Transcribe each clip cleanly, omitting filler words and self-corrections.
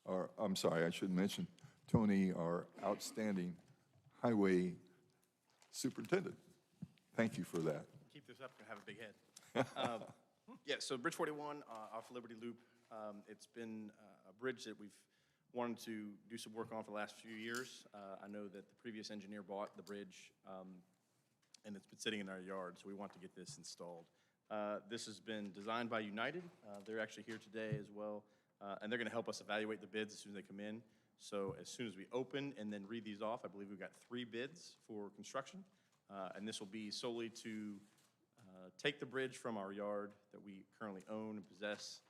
Or, I'm sorry, I should mention Tony, our outstanding highway superintendent. Thank you for that. Keep this up and have a big head. Yeah, so Bridge 41 off Liberty Loop, it's been a bridge that we've wanted to do some work on for the last few years. I know that the previous engineer bought the bridge, and it's been sitting in our yard, so we want to get this installed. This has been designed by United. They're actually here today as well, and they're going to help us evaluate the bids as soon as they come in. So as soon as we open and then read these off, I believe we've got 3 bids for construction, and this will be solely to take the bridge from our yard that we currently own and possess,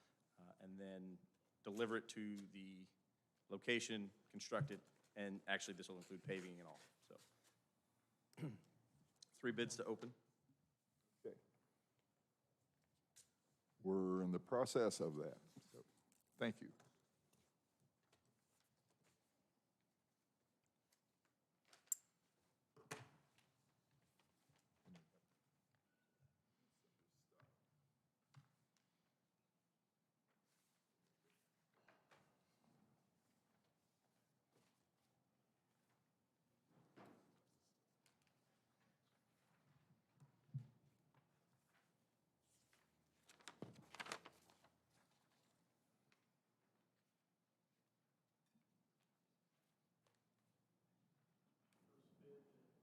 and then deliver it to the location, construct it, and actually this will include paving and all. So 3 bids to open. Okay. We're in the process of that, so thank you.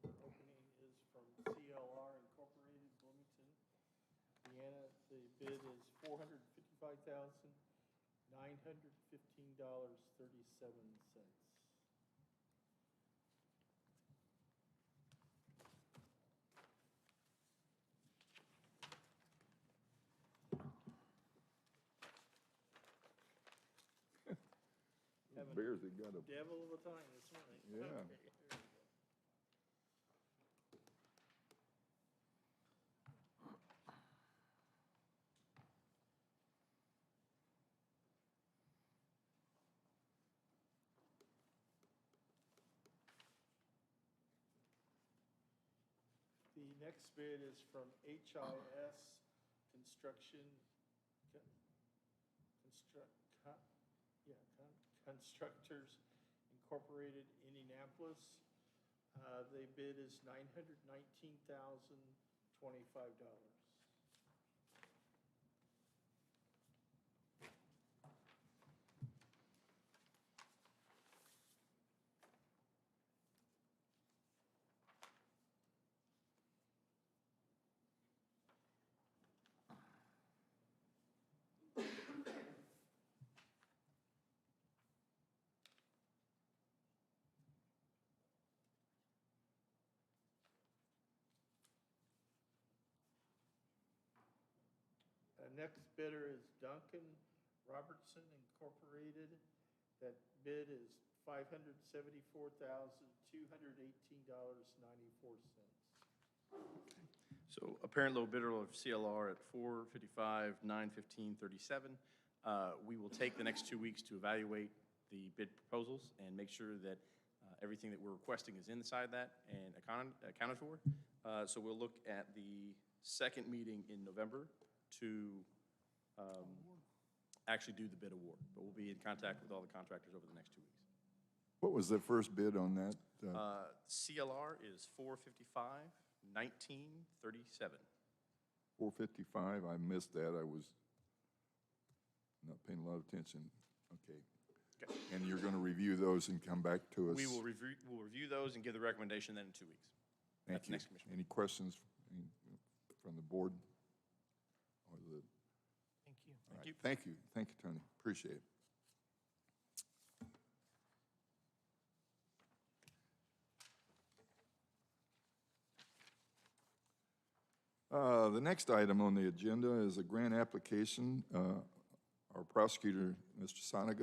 Opening is from CLR Incorporated, Bloomington, Indiana. The bid is $455,915.37. Bears that got a, Devil of a time this morning. Yeah. Okay, here we go. The next bid is from HIS Construction, Constructors Incorporated, Indianapolis. The bid is $919,025. Next bidder is Duncan Robertson Incorporated. That bid is $574,218.94. So apparent low bidder of CLR at $455,915.37. We will take the next 2 weeks to evaluate the bid proposals and make sure that everything that we're requesting is inside that and accounted for. So we'll look at the second meeting in November to actually do the bid award. But we'll be in contact with all the contractors over the next 2 weeks. what was the first bid on that? CLR is $455,1937. 455, I missed that, I was not paying a lot of attention. Okay. Okay. And you're going to review those and come back to us? We'll review those and give the recommendation then in 2 weeks. Thank At the you. next commission. Any questions from the board? Or the, Thank you. all right. Thank you. Thank you, Tony. Appreciate it. The next item on the agenda is a grant application. Our prosecutor, Mr. Soniga. Thank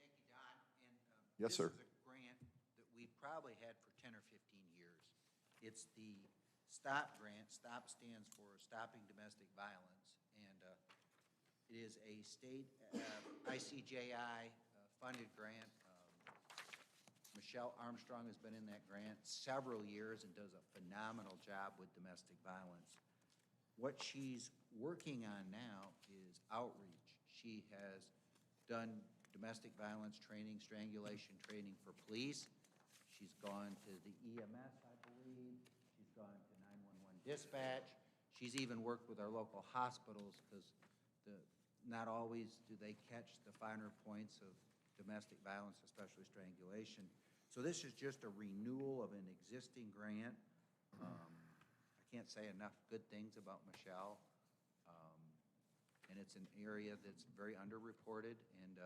you, Don. And Yes, sir. This is a grant that we probably had for 10 or 15 years. It's the STOP grant. STOP stands for Stopping Domestic Violence. And it is a state ICJI funded grant. Michelle Armstrong has been in that grant several years and does a phenomenal job with domestic violence. What she's working on now is outreach. She has done domestic violence training, strangulation training for police. She's gone to the EMS, I believe. She's gone to 911 dispatch. She's even worked with our local hospitals because not always do they catch the finer points of domestic violence, especially strangulation. So this is just a renewal of an existing grant. I can't say enough good things about Michelle. And it's an area that's very underreported, and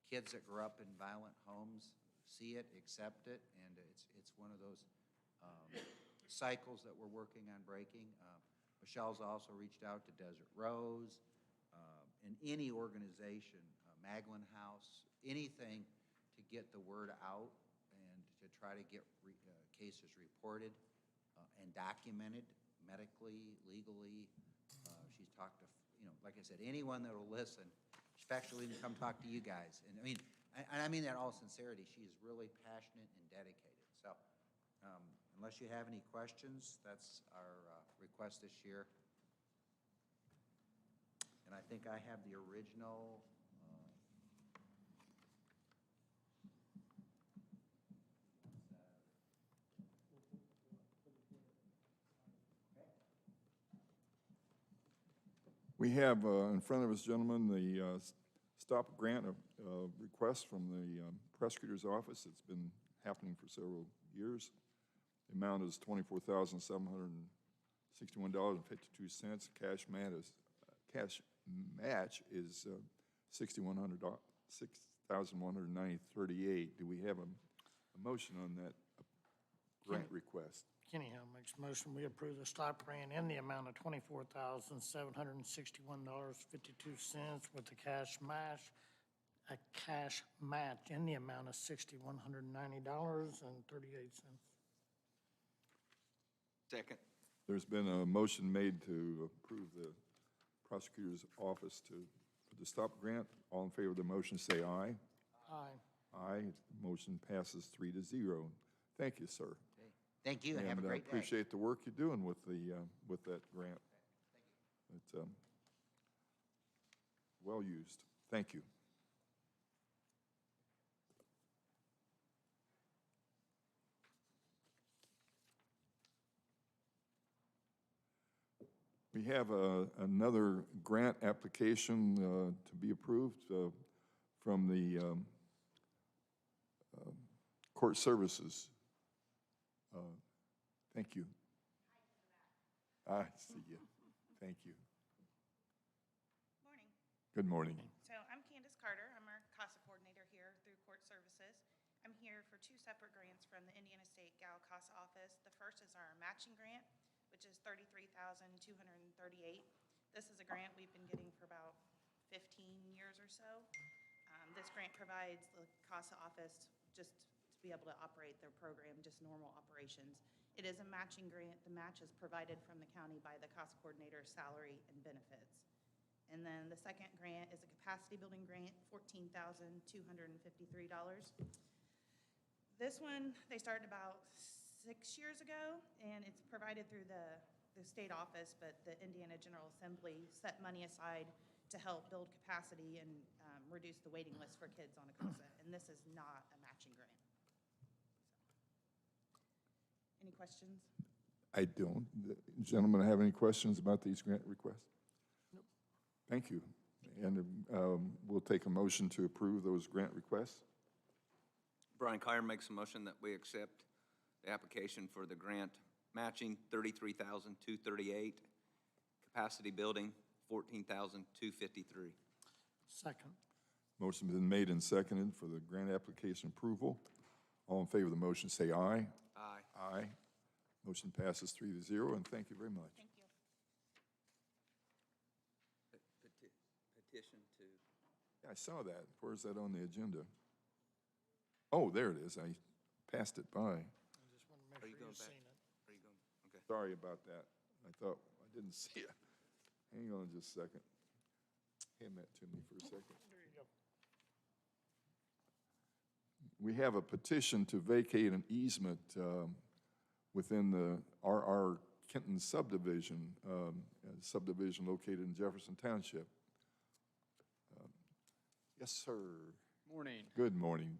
kids that grew up in violent homes see it, accept it, and it's one of those cycles that we're working on breaking. Michelle's also reached out to Desert Rose and any organization, Maglin House, anything to get the word out and to try to get cases reported and documented medically, legally. She's talked to, like I said, anyone that will listen. She's actually even come talk to you guys. And I mean that in all sincerity. She is really passionate and dedicated. So unless you have any questions, that's our request this year. And I think I have the original. We have in front of us, gentlemen, the stop grant request from the prosecutor's office. It's been happening for several years. The amount is $24,761.52. Cash match is $6,190.38. Do we have a motion on that grant request? Kenny Hill makes a motion, we approve the stop grant in the amount of $24,761.52 with a cash match in the amount of $6,190.38. Second. There's been a motion made to approve the prosecutor's office for the stop grant. All in favor of the motion, say aye. Aye. Aye. Motion passes 3-0. Thank you, sir. Okay. Thank you, and have a great day. Appreciate the work you're doing with that grant. It's well used. Thank you. We have another grant application to be approved from the Court Services. Thank you. I see you. Thank you. Morning. Good morning. So I'm Candace Carter. I'm our CASA coordinator here through Court Services. I'm here for two separate grants from the Indiana State Gal CASA office. The first is our matching grant, which is $33,238. This is a grant we've been getting for about 15 years or so. This grant provides the CASA office just to be able to operate their program, just normal operations. It is a matching grant. The match is provided from the county by the CASA coordinator's salary and benefits. And then the second grant is a capacity building grant, $14,253. This one, they started about 6 years ago, and it's provided through the state office, but the Indiana General Assembly set money aside to help build capacity and reduce the waiting list for kids on a CASA, and this is not a matching grant. Any questions? I don't. Gentlemen, have any questions about these grant requests? Nope. Thank you. And we'll take a motion to approve those grant requests. Brian Kyer makes a motion that we accept the application for the grant matching $33,238, capacity building $14,253. Second. Motion's been made and seconded for the grant application approval. All in favor of the motion, say aye. Aye. Aye. Motion passes 3-0, and thank you very much. Thank you. Petition to. Yeah, I saw that. Where's that on the agenda? Oh, there it is. I passed it by. I just want to make Are sure you going you've back? seen it. Are you going? Okay. Sorry about that. I thought I didn't see it. Hang on just a second. Hand that to me for a second. There you go. We have a petition to vacate an easement within the RR Kenton subdivision, a subdivision located in Jefferson Township. Yes, sir. Morning. Good morning.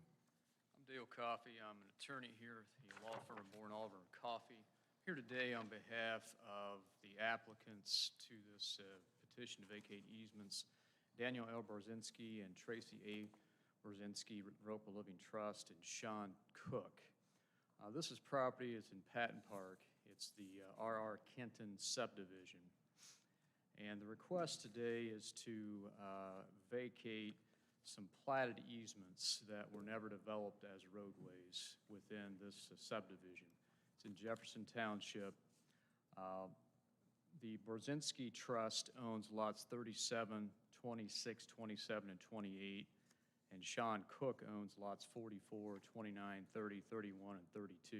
I'm Dale Coffey. I'm an attorney here at the law firm of Bourne, Oliver & Coffey. Here today on behalf of the applicants to this petition to vacate easements, Daniel L. Borzinski and Tracy A. Borzinski, Roper Living Trust, and Sean Cook. This is property, it's in Patton Park. It's the R.R. Kenton subdivision. And the request today is to vacate some platted easements that were never developed as roadways within this subdivision. It's in Jefferson Township. The Borzinski Trust owns lots 37, 26, 27, and 28, and Sean Cook owns lots 44, 29, 30, 31, and 32.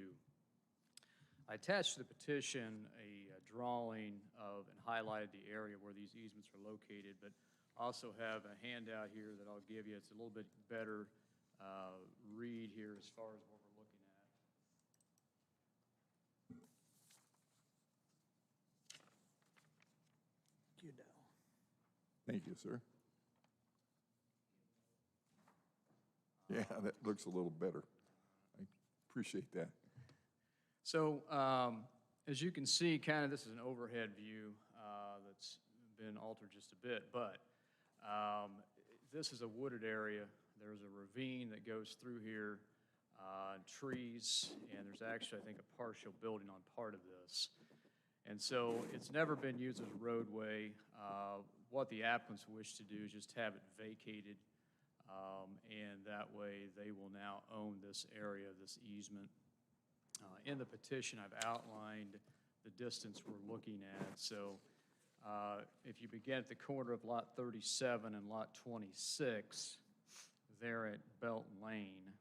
I attached to the petition a drawing of and highlighted the area where these easements are located, but also have a handout here that I'll give you. It's a little bit better read here as far as what we're looking at. Thank you, sir. Yeah, that looks a little better. I appreciate that. So as you can see, kind of this is an overhead view that's been altered just a bit, but this is a wooded area. There's a ravine that goes through here, trees, and there's actually, I think, a partial building on part of this. And so it's never been used as a roadway. What the applicants wish to do is just have it vacated, and that way they will now own this area, this easement. In the petition, I've outlined the distance we're looking at. So if you begin at the corner of Lot 37 and Lot 26, there at Belt Lane,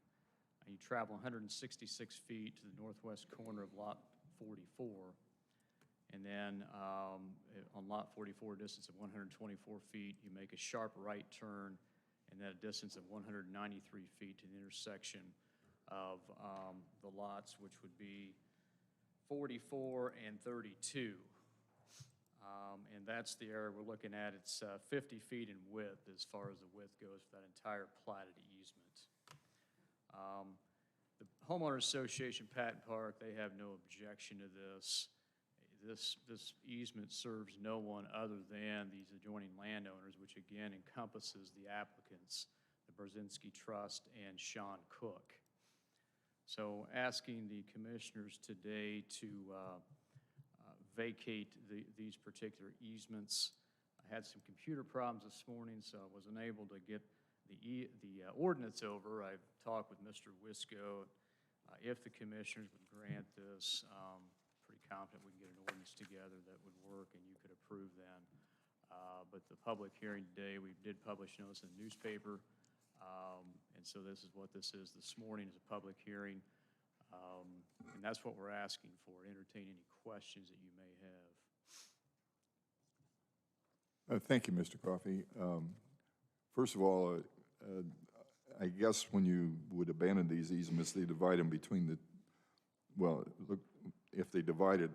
you travel 166 feet to the northwest corner of Lot 44. And then on Lot 44, a distance of 124 feet, you make a sharp right turn, and then a distance of 193 feet to the intersection of the lots, which would be 44 and 32. And that's the area we're looking at. It's 50 feet in width as far as the width goes for that entire platted easement. The Homeowners Association, Patton Park, they have no objection to this. This easement serves no one other than these adjoining landowners, which again encompasses the applicants, the Borzinski Trust and Sean Cook. So asking the commissioners today to vacate these particular easements. I had some computer problems this morning, so I was unable to get the ordinance over. I've talked with Mr. Wisco. If the commissioners would grant this, pretty confident we can get an ordinance together that would work and you could approve then. But the public hearing today, we did publish notice in the newspaper. And so this is what this is this morning, is a public hearing. And that's what we're asking for. Entertain any questions that you may have. Thank you, Mr. Coffey. First of all, I guess when you would abandon these easements, they divide them between the, well, look, if they divide it,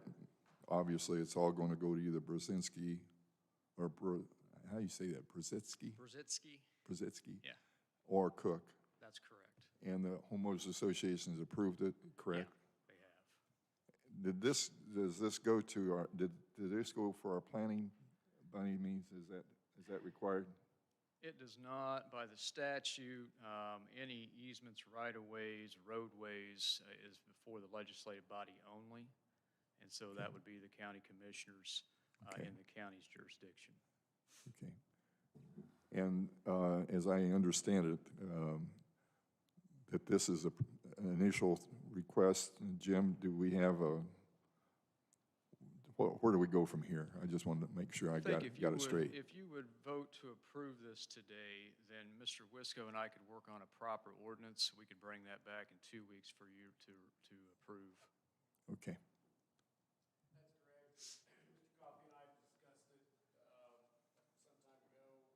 obviously it's all going to go to either Brzezinski or, how do you say that, Brzezinski? Brzezinski? Yeah. Or Cook. That's correct. And the Homeowners Association has approved it, correct? Yeah, they have. Does this go to our, did this go for our planning by any means? Is that required? It does not. By the statute, any easements, right-of-ways, roadways is before the legislative body only. And so that would be the county commissioners in the county's jurisdiction. Okay. And as I understand it, that this is an initial request. Jim, do we have where do we go from here? I just wanted to make sure I got it straight. If you would vote to approve this today, then Mr. Wisco and I could work on a proper ordinance. We could bring that back in 2 weeks for you to approve. Okay. That's correct. Mr. Coffey and I discussed it some time ago,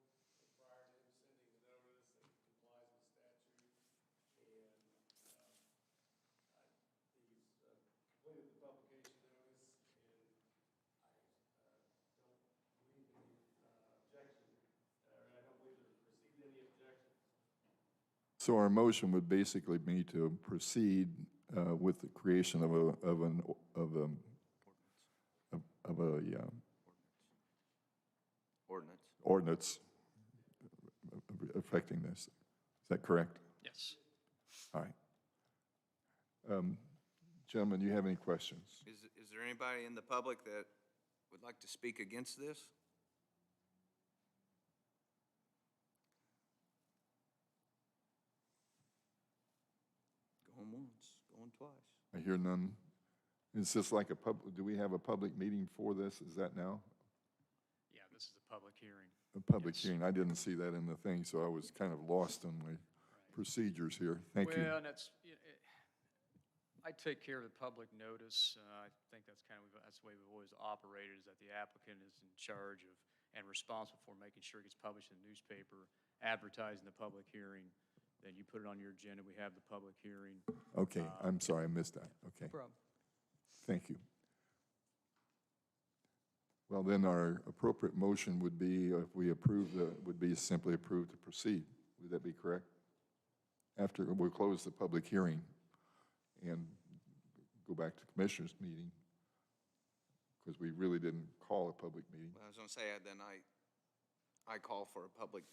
prior to him sending the notice that he complies with statute. And he's completed the publication notice, and So our motion would basically be to proceed with the creation of a Ordinance. ordinance affecting this. Is that correct? Yes. All right. Gentlemen, do you have any questions? Is there anybody in the public that would like to speak against this? Going once, going twice. I hear none. Is this like do we have a public meeting for this? Is that now? Yeah, this is a public hearing. A public Yes. hearing? I didn't see that in the thing, so I was kind of lost in my procedures here. Thank you. Well, and that's, I take care of the public notice. I think that's that's the way we've always operated, is that the applicant is in charge of and responsible for making sure it gets published in the newspaper, advertising the public hearing. Then you put it on your agenda, we have the public hearing. Okay, I'm sorry, I missed that. Okay, Problem. thank you. Well, then our appropriate motion would be, if we approve, would be simply approve to proceed. Would that be correct? After we'll close the public hearing and go back to commissioners' meeting, because we really didn't call a public meeting. Well, I was gonna say, then I call for a public,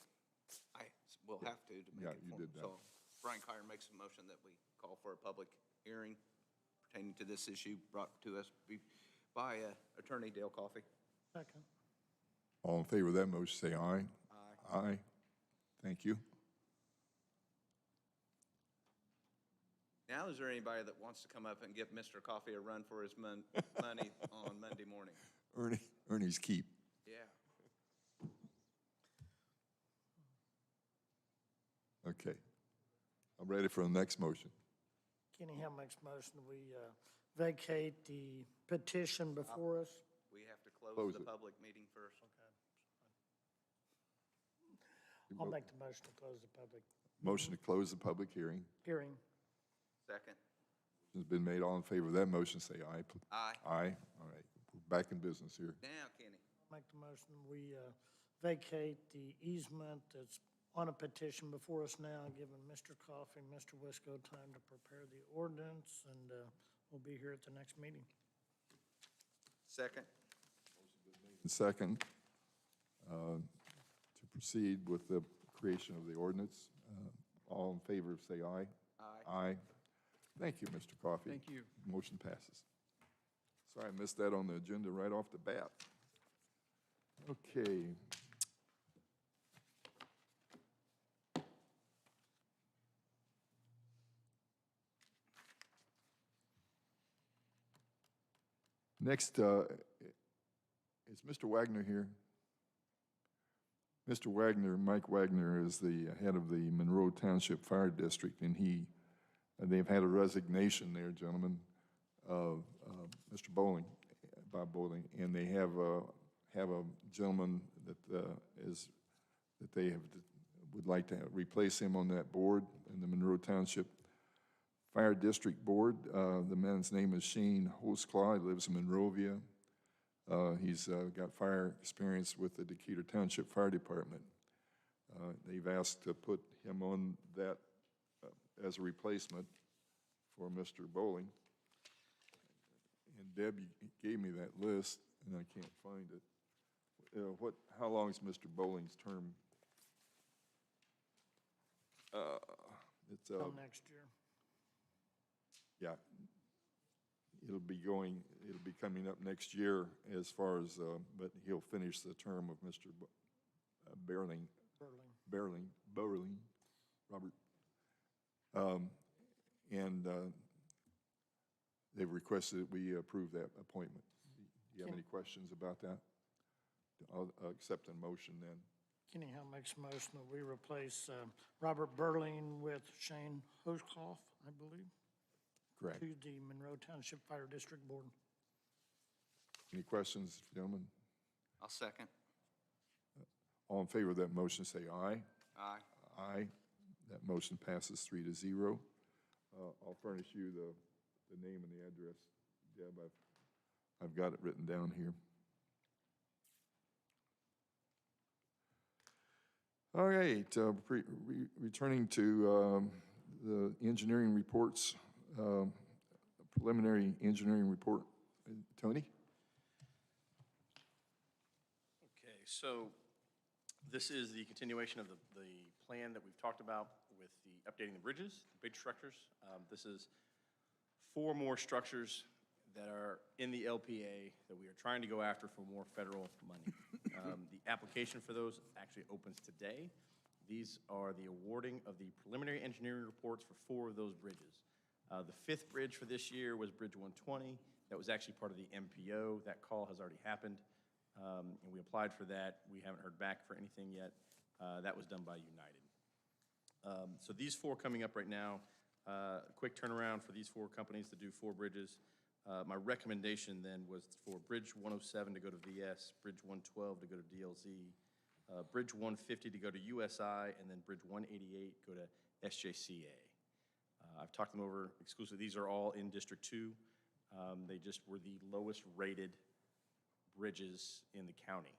I will have to make Yeah, it you formal. did that. So Brian Kyer makes a motion that we call for a public hearing pertaining to this issue brought to us by Attorney Dale Coffey. Second. All in favor of that motion, say aye. Aye. Aye. Thank you. Now, is there anybody that wants to come up and give Mr. Coffey a run for his money on Monday morning? Ernie's keep. Yeah. Okay. I'm ready for the next motion. Kenny Hill makes motion, we vacate the petition before us. We have to close Close the it. public meeting first. I'll make the motion to close the public Motion to close the public hearing. hearing. Second. Has been made. All in favor of that motion, say aye. Aye. Aye. All right. We're back in business here. Now, Kenny. Make the motion, we vacate the easement that's on a petition before us now, giving Mr. Coffey and Mr. Wisco time to prepare the ordinance, and we'll be here at the next meeting. Second. And second, to proceed with the creation of the ordinance. All in favor, say aye. Aye. Aye. Thank you, Mr. Coffey. Thank you. Motion passes. Sorry, I missed that on the agenda right off the bat. Okay. Next, is Mr. Wagner here? Mr. Wagner, Mike Wagner, is the head of the Monroe Township Fire District, and they've had a resignation there, gentlemen, of Mr. Bowling, Bob Bowling, and they have a gentleman that they would like to replace him on that board in the Monroe Township Fire District Board. The man's name is Shane Hosclaw. He lives in Monrovia. He's got fire experience with the Decatur Township Fire Department. They've asked to put him on that as a replacement for Mr. Bowling. And Deb gave me that list, and I can't find it. How long is Mr. Bowling's term? It's Till next year. yeah. It'll be coming up next year as far as, but he'll finish the term of Mr. Berling, Robert. And they've requested that we approve that appointment. Do you have any questions about that? I'll accept a motion then. Kenny Hill makes a motion that we replace Robert Burling with Shane Hoskoff, I believe, Correct. to the Monroe Township Fire District Board. Any questions, gentlemen? I'll second. All in favor of that motion, say aye. Aye. Aye. That motion passes 3-0. I'll furnish you the name and the address. Deb, I've got it written down here. All right, returning to the engineering reports, preliminary engineering report. Tony? Okay, so this is the continuation of the plan that we've talked about with the updating the bridges, the big structures. This is 4 more structures that are in the LPA that we are trying to go after for more federal money. The application for those actually opens today. These are the awarding of the preliminary engineering reports for 4 of those bridges. The 5th bridge for this year was Bridge 120. That was actually part of the MPO. That call has already happened, and we applied for that. We haven't heard back for anything yet. That was done by United. So these 4 coming up right now, quick turnaround for these 4 companies to do 4 bridges. My recommendation then was for Bridge 107 to go to VS, Bridge 112 to go to DLZ, Bridge 150 to go to USI, and then Bridge 188 go to SJCA. I've talked them over exclusively. These are all in District 2. They just were the lowest rated bridges in the county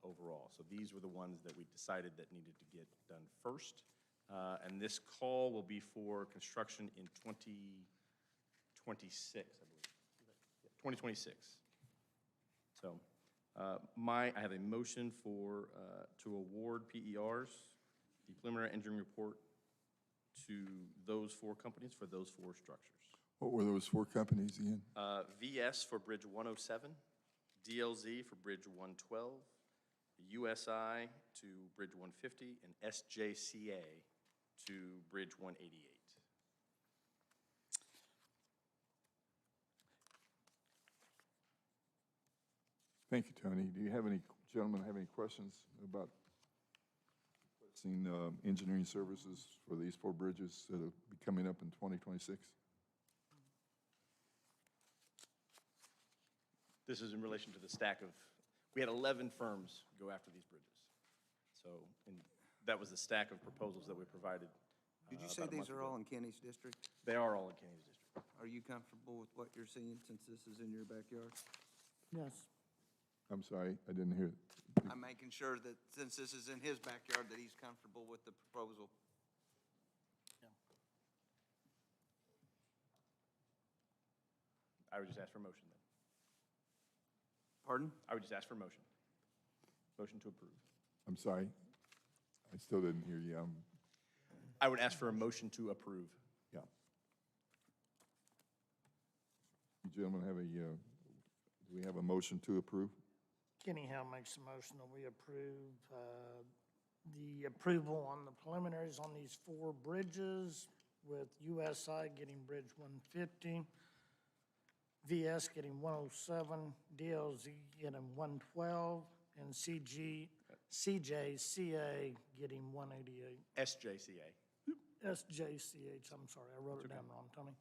overall. So these were the ones that we decided that needed to get done first. And this call will be for construction in 2026, I believe. 2026. So I have a motion for, to award PERs, the preliminary engineering report, to those 4 companies for those 4 structures. What were those 4 companies again? VS for Bridge 107, DLZ for Bridge 112, USI to Bridge 150, and SJCA to Bridge 188. Thank you, Tony. Do you have any, gentlemen, have any questions about requesting engineering services for these 4 bridges that will be coming up in 2026? This is in relation to the stack of, we had 11 firms go after these bridges. So, and that was the stack of proposals that we provided. Did you say about a these month are ago. all in Kenny's district? They are all in Kenny's district. Are you comfortable with what you're seeing since this is in your backyard? Yes. I'm sorry, I didn't hear. I'm making sure that since this is in his backyard, that he's comfortable with the proposal. I would just ask for a motion then. Pardon? I would just ask for a motion. Motion to approve. I'm sorry, I still didn't hear you. I would ask for a motion to approve. Yeah. You gentlemen have do we have a motion to approve? Kenny Howe makes a motion that we approve the approval on the preliminaries on these 4 bridges, with USI getting Bridge 150, VS getting 107, DLZ getting 112, and CJCA getting 188. SJCA. SJCH, I'm sorry, I wrote it down wrong, Tony.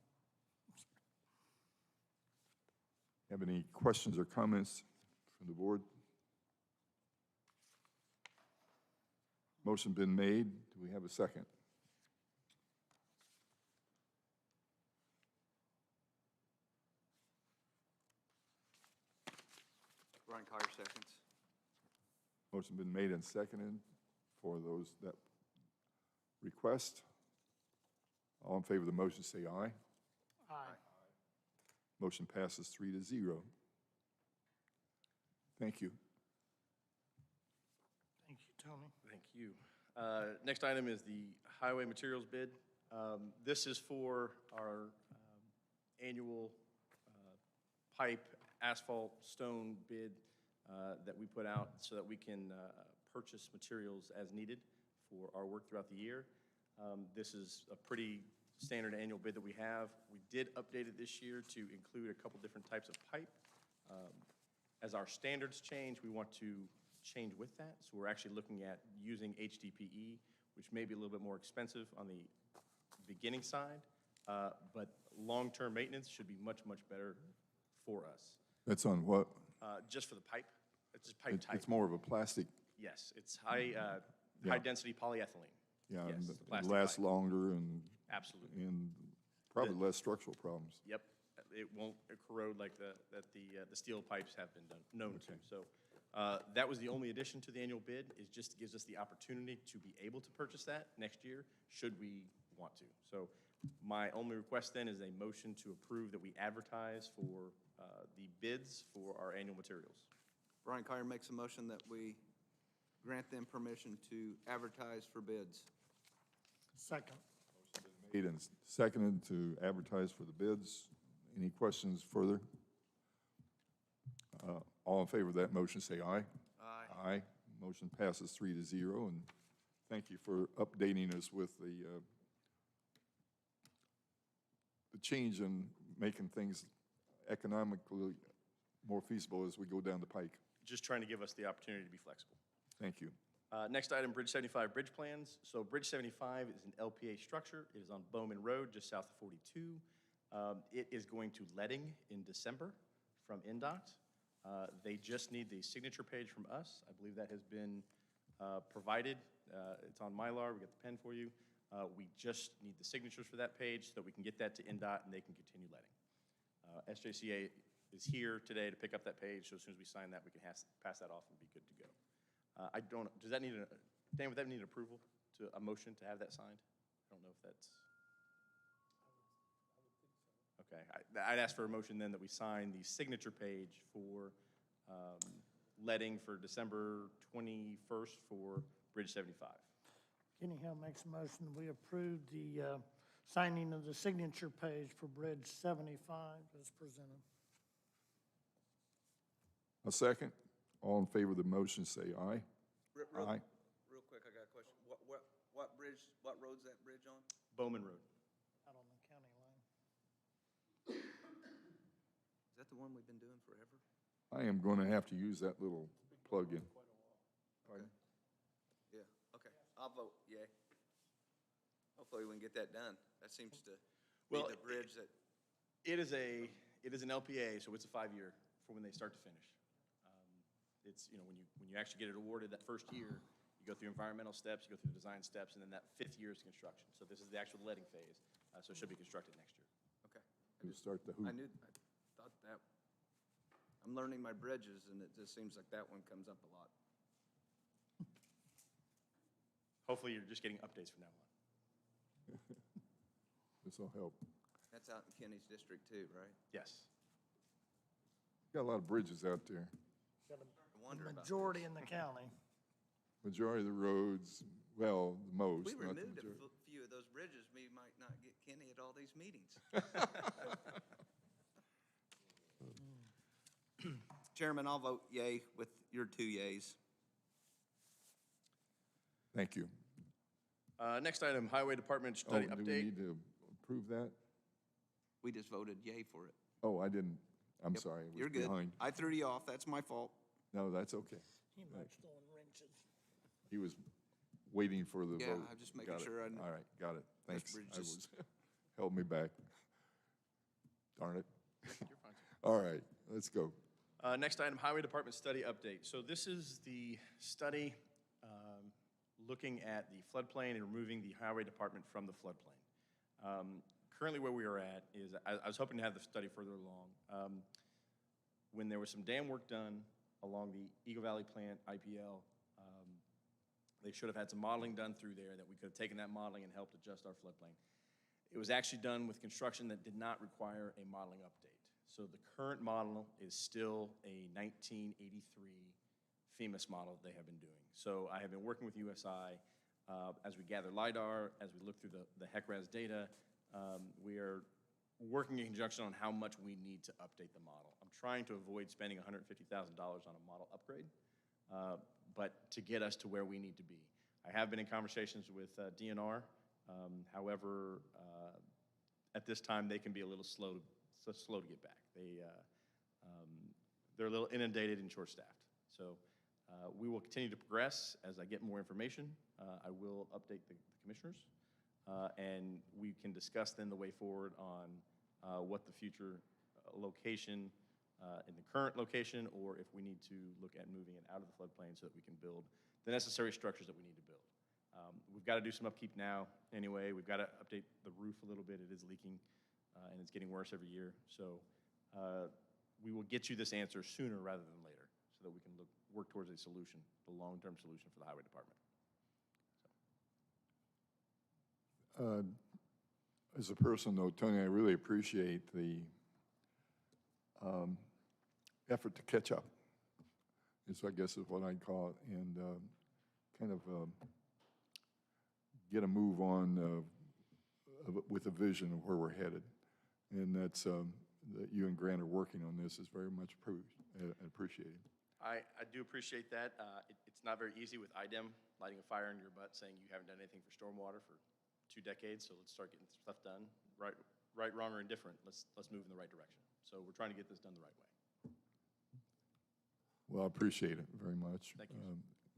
Have any questions or comments from the board? Motion been made. Do we have a second? Brian Carr seconds. Motion been made and seconded for those that request. All in favor of the motion, say aye. Aye. Motion passes 3-0. Thank you. Thank you, Tony. Thank you. Next item is the highway materials bid. This is for our annual pipe, asphalt, stone bid that we put out so that we can purchase materials as needed for our work throughout the year. This is a pretty standard annual bid that we have. We did update it this year to include a couple different types of pipe. As our standards change, we want to change with that. So we're actually looking at using HDPE, which may be a little bit more expensive on the beginning side, but long-term maintenance should be much, much better for us. That's on what? Just for the pipe. It's just pipe type. It's more of a plastic, Yes, it's high-density polyethylene. yeah, Yes, and it's it plastic lasts pipe. longer and Absolutely. probably less structural problems. Yep, it won't corrode like the steel pipes have been known to. So That was the only addition to the annual bid. It just gives us the opportunity to be able to purchase that next year, should we want to. So my only request then is a motion to approve that we advertise for the bids for our annual materials. Brian Kyer makes a motion that we grant them permission to advertise for bids. Second. Made and seconded to advertise for the bids. Any questions further? All in favor of that motion, say aye. Aye. Aye. Motion passes 3-0, and thank you for updating us with the change in making things economically more feasible as we go down the pike. Just trying to give us the opportunity to be flexible. Thank you. Next item, Bridge 75 bridge plans. So Bridge 75 is an LPA structure. It is on Bowman Road, just south of 42. It is going to letting in December from NDOT. They just need the signature page from us. I believe that has been provided. It's on Mylar. We got the pen for you. We just need the signatures for that page so that we can get that to NDOT and they can continue letting. SJCA is here today to pick up that page, so as soon as we sign that, we can pass that off and be good to go. I don't, does that need Dan, would that need approval to, a motion to have that signed? I don't know if that's. Okay, I'd ask for a motion then that we sign the signature page for letting for December 21st for Bridge 75. Kenny Hill makes a motion, we approve the signing of the signature page for Bridge 75 as presented. A second. All in favor of the motion, say aye. Aye. Real quick, I got a question. What bridge, what road's that bridge on? Bowman Road. Out on the county line. Is that the one we've been doing forever? I am going to have to use that little plug-in. Pardon? Yeah, okay. I'll vote yay. Hopefully we can get that done. That seems to be Well, the bridge that, It is an LPA, so it's a 5-year from when they start to finish. It's, you know, when you actually get it awarded that first year, you go through environmental steps, you go through the design steps, and then that 5th year is construction. So this is the actual letting phase, so it should be constructed next year. okay. You start the I hoop. thought that, I'm learning my bridges, and it just seems like that one comes up a lot. Hopefully, you're just getting updates from now on. This will help. That's out in Kenny's district too, right? Yes. Got a lot of bridges out there. Got I a wonder about majority in the county. Majority of the roads, well, most, If we not the removed a majority. few of those bridges, we might not get Kenny at all these meetings. Chairman, I'll vote yay with your 2 yays. Thank you. Next item, Highway Department Oh, study do we update. need to approve that? We just voted yay for it. Oh, I didn't, I'm Yep, sorry. I was You're good. behind. I threw you off. That's my fault. No, that's okay. He likes throwing wrenches. He was waiting for the vote. Yeah, I'm just making Got it. sure I kn- All right, got it. Thanks. bridge I just- was, held me back. Darn it. You're fine. All right, let's go. Next item, Highway Department study update. So this is the study looking at the floodplain and removing the Highway Department from the floodplain. Currently where we are at is, I was hoping to have the study further along. When there was some dam work done along the Eagle Valley Plant, IPL, they should have had some modeling done through there that we could have taken that modeling and helped adjust our floodplain. It was actually done with construction that did not require a modeling update. So the current model is still a 1983 FEMAS model they have been doing. So I have been working with USI as we gather LiDAR, as we look through the HEC-RAS data. We are working in conjunction on how much we need to update the model. I'm trying to avoid spending $150,000 on a model upgrade, but to get us to where we need to be. I have been in conversations with DNR. However, at this time, they can be a little slow to get back. They're a little inundated and short-staffed. So we will continue to progress as I get more information. I will update the commissioners, and we can discuss then the way forward on what the future location in the current location, or if we need to look at moving it out of the floodplain so that we can build the necessary structures that we need to build. We've got to do some upkeep now anyway. We've got to update the roof a little bit. It is leaking, and it's getting worse every year. So we will get you this answer sooner rather than later so that we can work towards a solution, the long-term solution for the highway department. As a person, though, Tony, I really appreciate the effort to catch up, I guess is what I'd call it, and kind of get a move on with a vision of where we're headed. And that's, that you and Grant are working on this is very much appreciated. I do appreciate that. It's not very easy with IDEM lighting a fire in your butt saying you haven't done anything for stormwater for 2 decades, so let's start getting stuff done. Right, wrong, or indifferent, let's move in the right direction. So we're trying to get this done the right way. Well, I appreciate it very much. Thank you.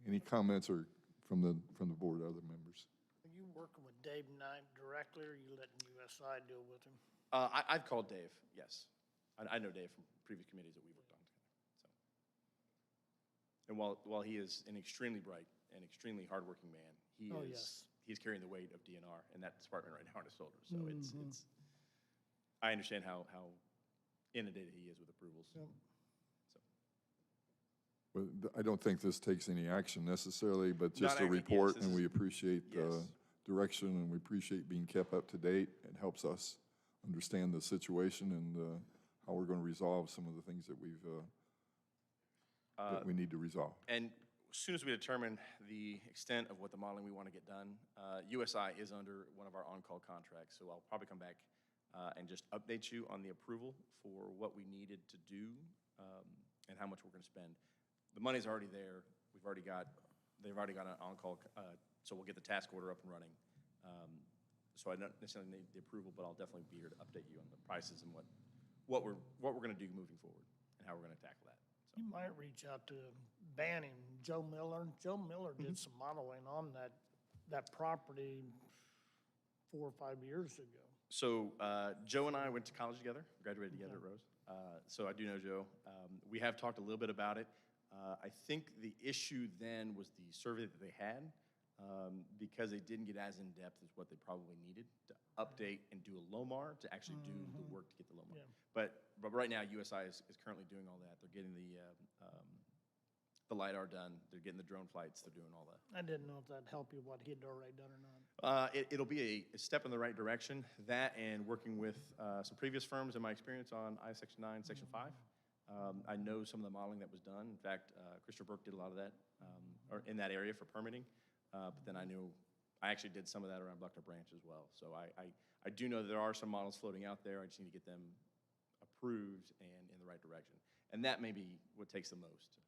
Any comments or from the board, other members? Are you working with Dave Knight directly, or are you letting USI deal with him? I've called Dave, yes. I know Dave from previous committees that we've worked on together. So. And while he is an extremely bright and extremely hardworking man, he's carrying the weight of DNR in that department right now on his shoulders. So it's I understand how inundated he is with approvals. Yep. Well, I don't think this takes any action necessarily, but just Not a acting, report, yes, and this we is- appreciate the yes. direction, and we appreciate being kept up to date. It helps us understand the situation and how we're going to resolve some of the things that that we need to resolve. And as soon as we determine the extent of what the modeling we want to get done, USI is under one of our on-call contracts, so I'll probably come back and just update you on the approval for what we needed to do and how much we're going to spend. The money's already there. They've already got an on-call, so we'll get the task order up and running. So I don't necessarily need the approval, but I'll definitely be here to update you on the prices and what we're going to do moving forward and how we're going to tackle that. So. You might reach out to Banning, Joe Miller. Joe Miller did some modeling on that property 4 or 5 years ago. So Joe and I went to college together, graduated together at Rose. So I do know Joe. We have talked a little bit about it. I think the issue then was the survey that they had, because they didn't get as in-depth as what they probably needed to update and do a LOMAR to actually do the work to get the LOMAR. Yeah. But right now, USI is currently doing all that. They're getting the LiDAR done. They're getting the drone flights. They're doing all that. I didn't know if that'd help you, what he'd already done or not. It'll be a step in the right direction. That and working with some previous firms in my experience on I-Section 9, Section 5. I know some of the modeling that was done. In fact, Christopher Burke did a lot of that or in that area for permitting. But then I actually did some of that around Buckner Branch as well. So I do know that there are some models floating out there. I just need to get them approved and in the right direction. And that may be what takes the most.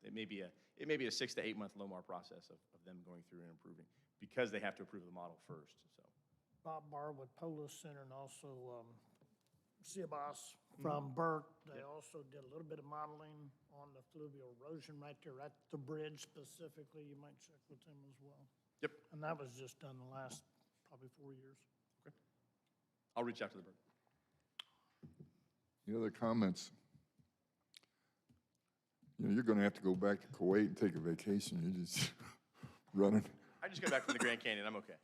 It may be a 6 to 8 month LOMAR process of them going through and improving because they have to approve the model first. So Bob Barr with Polis Center and also Ciabas from Burke. They also did a little bit of modeling on the fluvial erosion right there at the bridge specifically. You might check with them as well. Yep. And that was just done the last probably 4 years. Okay. I'll reach out to the Burke. Any other comments? You know, you're going to have to go back to Kuwait and take a vacation. You're just running. I just got back from the Grand Canyon. I'm okay.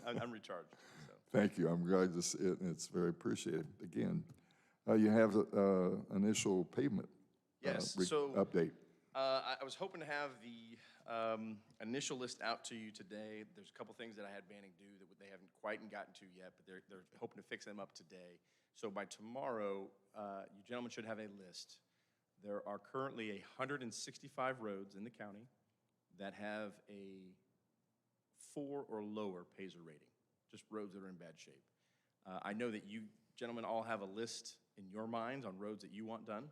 I'm recharged. So. Thank you. I'm glad to see it, and it's very appreciated. Again, you have initial pavement Yes. So update. I was hoping to have the initial list out to you today. There's a couple things that I had Banning do that they haven't quite gotten to yet, but they're hoping to fix them up today. So by tomorrow, you gentlemen should have a list. There are currently 165 roads in the county that have a 4 or lower PASER rating, just roads that are in bad shape. I know that you gentlemen all have a list in your minds on roads that you want done.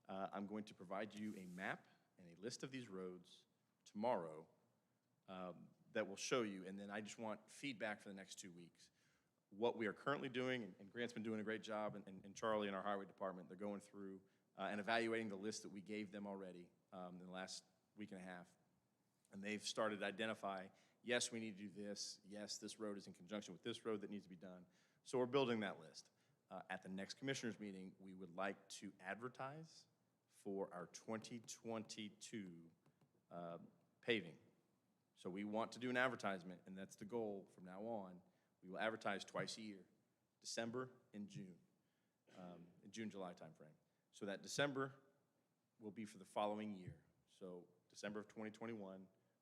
I'm going to provide you a map and a list of these roads tomorrow that will show you, and then I just want feedback for the next 2 weeks. What we are currently doing, and Grant's been doing a great job, and Charlie in our highway department, they're going through and evaluating the list that we gave them already in the last week and a half. And they've started to identify, yes, we need to do this. Yes, this road is in conjunction with this road that needs to be done. So we're building that list. At the next commissioners meeting, we would like to advertise for our 2022 paving. So we want to do an advertisement, and that's the goal from now on. We will advertise twice a year, December and June, in June-July timeframe. So that December will be for the following year. So December of 2021,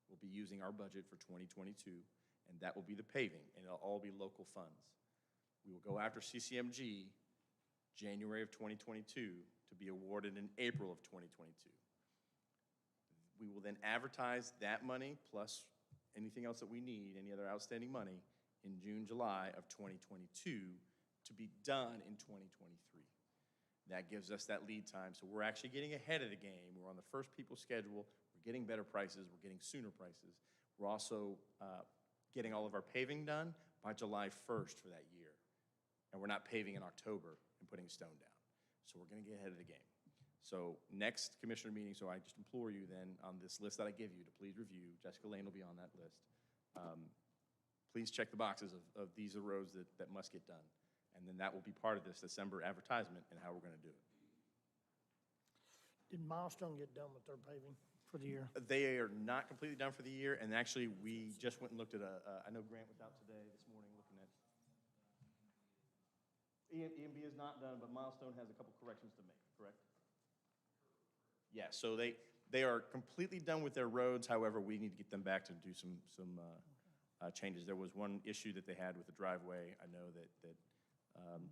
we'll be using our budget for 2022, and that will be the paving, and it'll all be local funds. We will go after CCMG January of 2022 to be awarded in April of 2022. We will then advertise that money plus anything else that we need, any other outstanding money, in June, July of 2022 to be done in 2023. That gives us that lead time, so we're actually getting ahead of the game. We're on the first people schedule. We're getting better prices. We're getting sooner prices. We're also getting all of our paving done by July 1st for that year. And we're not paving in October and putting stone down. So we're going to get ahead of the game. So next commissioner meeting, so I just implore you then on this list that I give you to please review. Jessica Lane will be on that list. Please check the boxes of these are roads that must get done. And then that will be part of this December advertisement and how we're going to do it. Did Milestone get done with their paving for the year? They are not completely done for the year, and actually, we just went and looked at I know Grant was out today, this morning, looking at. EMB is not done, but Milestone has a couple corrections to make, correct? Yeah, so they are completely done with their roads, however, we need to get them back to do some changes. There was one issue that they had with the driveway, I know that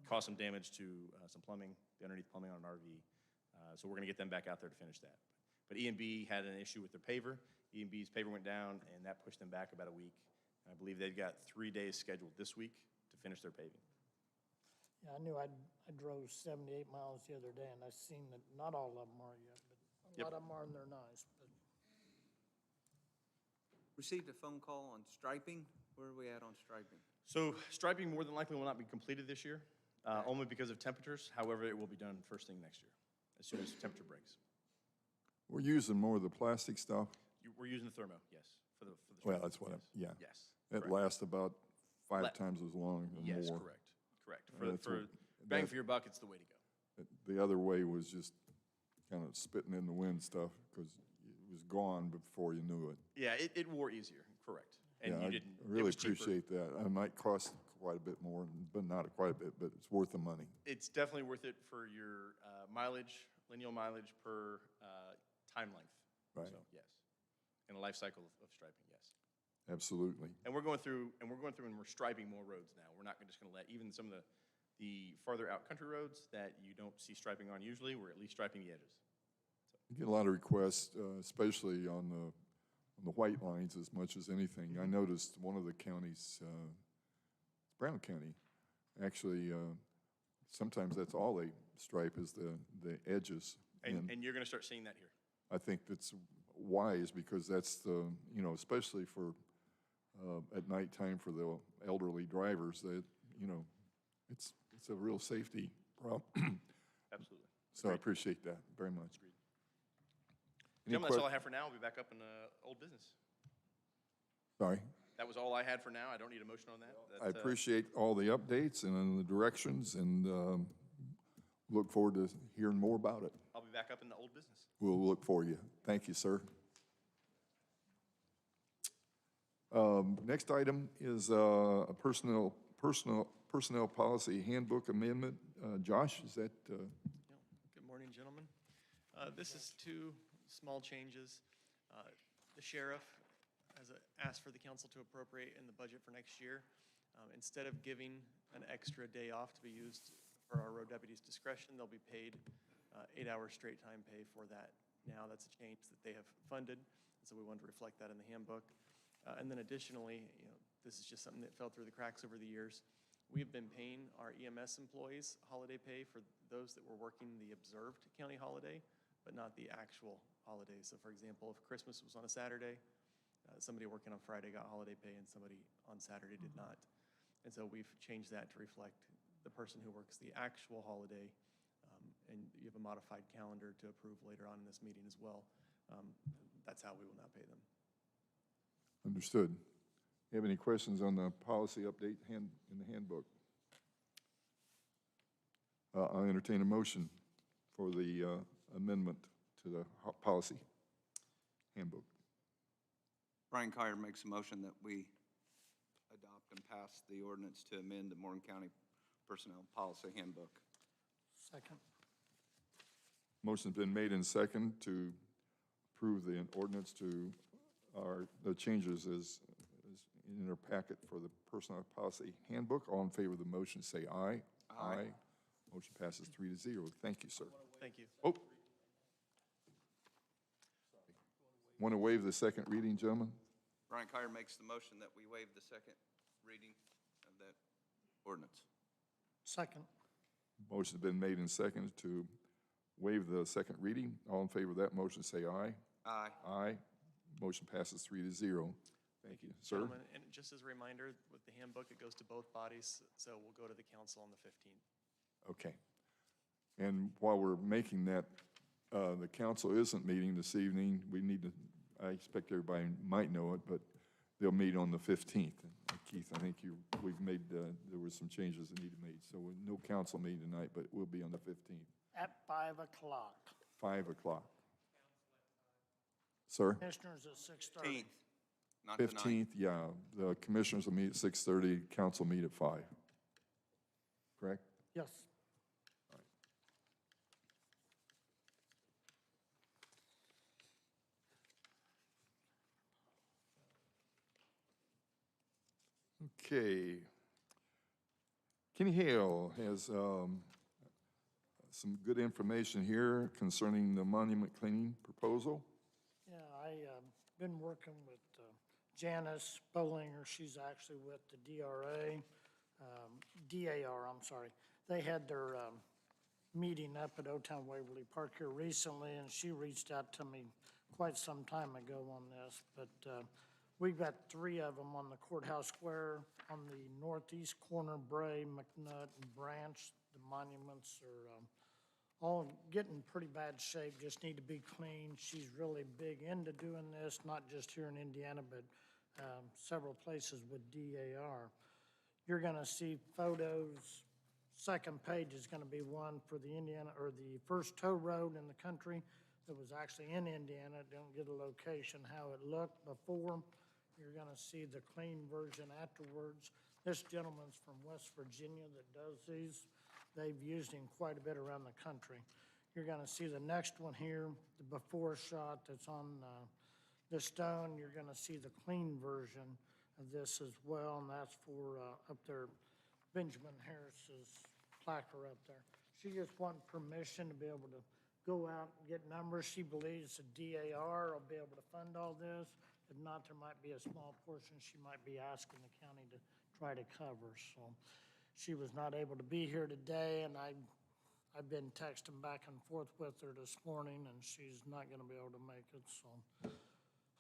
caused some damage to some plumbing, the underneath plumbing on an RV. So we're gonna get them back out there to finish that. But EMB had an issue with their paver. EMB's paver went down, and that pushed them back about a week. And I believe they've got 3 days scheduled this week to finish their paving. Yeah, I knew I drove 78 miles the other day, and I seen that not all of them are yet, but a Yep. lot of them are, and they're nice. But Received a phone call on striping. Where are we at on striping? So striping more than likely will not be completed this year, only because of temperatures. However, it will be done first thing next year, as soon as the temperature breaks. We're using more of the plastic stuff. We're using the thermo, yes, for the Well, striping, that's what yes. yeah. Yes. It correct. lasts about 5 La- times as long or Yes, more. correct. That's For what- bang that- for your buck, it's the way to go. The other way was just kind of spitting in the wind stuff because it was gone before you knew it. Yeah, it wore easier, correct. And Yeah, you I didn't, it really was cheaper. appreciate that. It might cost quite a bit more, but not quite a bit, but it's worth the money. It's definitely worth it for your mileage, lineal mileage per time length. Right. So, yes. And a life cycle of striping, yes. Absolutely. And we're going through and we're striping more roads now. We're not just gonna let, even some of the farther out country roads that you don't see striping on usually, we're at least striping the edges. You get a lot of requests, especially on the white lines as much as anything. I noticed one of the counties, Brown County, actually, sometimes that's all they stripe is the edges. And you're gonna start seeing that here. I think that's wise because that's especially for, at nighttime for the elderly drivers that, it's a real safety problem. Absolutely. So I appreciate that very much. Any Gentlemen, that's all I que- have for now. I'll be back up in old business. Sorry. That was all I had for now. I don't need a motion on that. I appreciate all the updates and the directions and look forward to hearing more about it. I'll be back up in the old business. We'll look for you. Thank you, sir. Next item is a personnel policy handbook amendment. Josh, is that? Good morning, gentlemen. This is 2 small changes. The sheriff has asked for the council to appropriate in the budget for next year. Instead of giving an extra day off to be used for our road deputies' discretion, they'll be paid 8 hours straight time pay for that. Now, that's a change that they have funded, so we wanted to reflect that in the handbook. And then additionally, this is just something that fell through the cracks over the years. We've been paying our EMS employees holiday pay for those that were working the observed county holiday, but not the actual holiday. So for example, if Christmas was on a Saturday, somebody working on Friday got holiday pay and somebody on Saturday did not. And so we've changed that to reflect the person who works the actual holiday, and you have a modified calendar to approve later on in this meeting as well. That's how we will now pay them. Understood. You have any questions on the policy update in the handbook? I'll entertain a motion for the amendment to the policy handbook. Brian Kyer makes a motion that we adopt and pass the ordinance to amend the Morgan County Personnel Policy Handbook. second. Motion's been made and second to approve the ordinance to the changes as in our packet for the personnel policy handbook. All in favor of the motion, say aye. Aye. Motion passes 3-0. Thank you, sir. Thank you. Oh. Want to waive the second reading, gentlemen? Brian Kyer makes the motion that we waive the second reading of that ordinance. Second. Motion's been made and seconded to waive the second reading. All in favor of that motion, say aye. Aye. Aye. Motion passes 3-0. Thank you. Sir? Gentlemen, and just as a reminder, with the handbook, it goes to both bodies, so we'll go to the council on the 15th. Okay. And while we're making that, the council isn't meeting this evening. We need to, I expect everybody might know it, but they'll meet on the 15th. Keith, I think we've made, there were some changes that need to be made. So no council meeting tonight, but it will be on the 15th. At 5 o'clock. 5 o'clock. Sir? Commissioners at 6:30. 15th, not tonight. 15th, yeah. The commissioners will meet at 6:30, council meet at 5. Correct? Yes. Okay. Kenny Hale has some good information here concerning the monument cleaning proposal. Yeah, I've been working with Janice Bollinger. She's actually with the DAR, I'm sorry. They had their meeting up at Old Town Waverly Park here recently, and she reached out to me quite some time ago on this, but we've got 3 of them on the courthouse square. On the northeast corner, Bray, McNutt, and Branch, the monuments are all getting in pretty bad shape, just need to be cleaned. She's really big into doing this, not just here in Indiana, but several places with DAR. You're gonna see photos. Second page is gonna be one for the Indiana, or the first tow road in the country that was actually in Indiana. Don't get a location, how it looked before. You're gonna see the clean version afterwards. This gentleman's from West Virginia that does these. They've used him quite a bit around the country. You're gonna see the next one here, the before shot that's on the stone. You're gonna see the clean version of this as well, and that's for up there, Benjamin Harris's placard up there. She just wanted permission to be able to go out and get numbers. She believes the DAR will be able to fund all this. If not, there might be a small portion she might be asking the county to try to cover. So she was not able to be here today, and I've been texting back and forth with her this morning, and she's not gonna be able to make it, so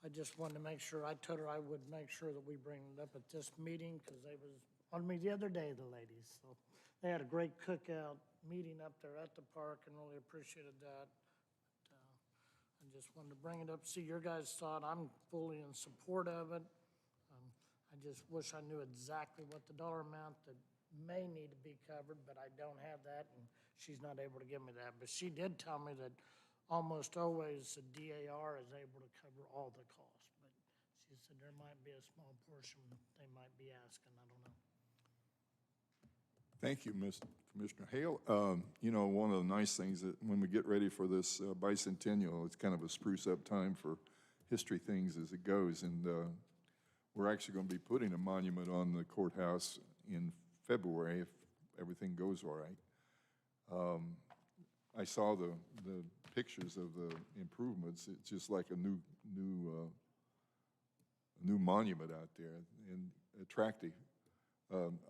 I just wanted to make sure, I told her I would make sure that we bring it up at this meeting, because they was on me the other day, the ladies, so they had a great cookout meeting up there at the park, and really appreciated that. I just wanted to bring it up, see your guys' thought. I'm fully in support of it. I just wish I knew exactly what the dollar amount that may need to be covered, but I don't have that, and she's not able to give me that. But she did tell me that almost always the DAR is able to cover all the costs. But she said there might be a small portion they might be asking, I don't know. Thank you, Commissioner Hale. You know, one of the nice things that when we get ready for this bicentennial, it's kind of a spruce up time for history things as it goes. And we're actually going to be putting a monument on the courthouse in February if everything goes all right. I saw the pictures of the improvements. It's just like a new monument out there and attractive.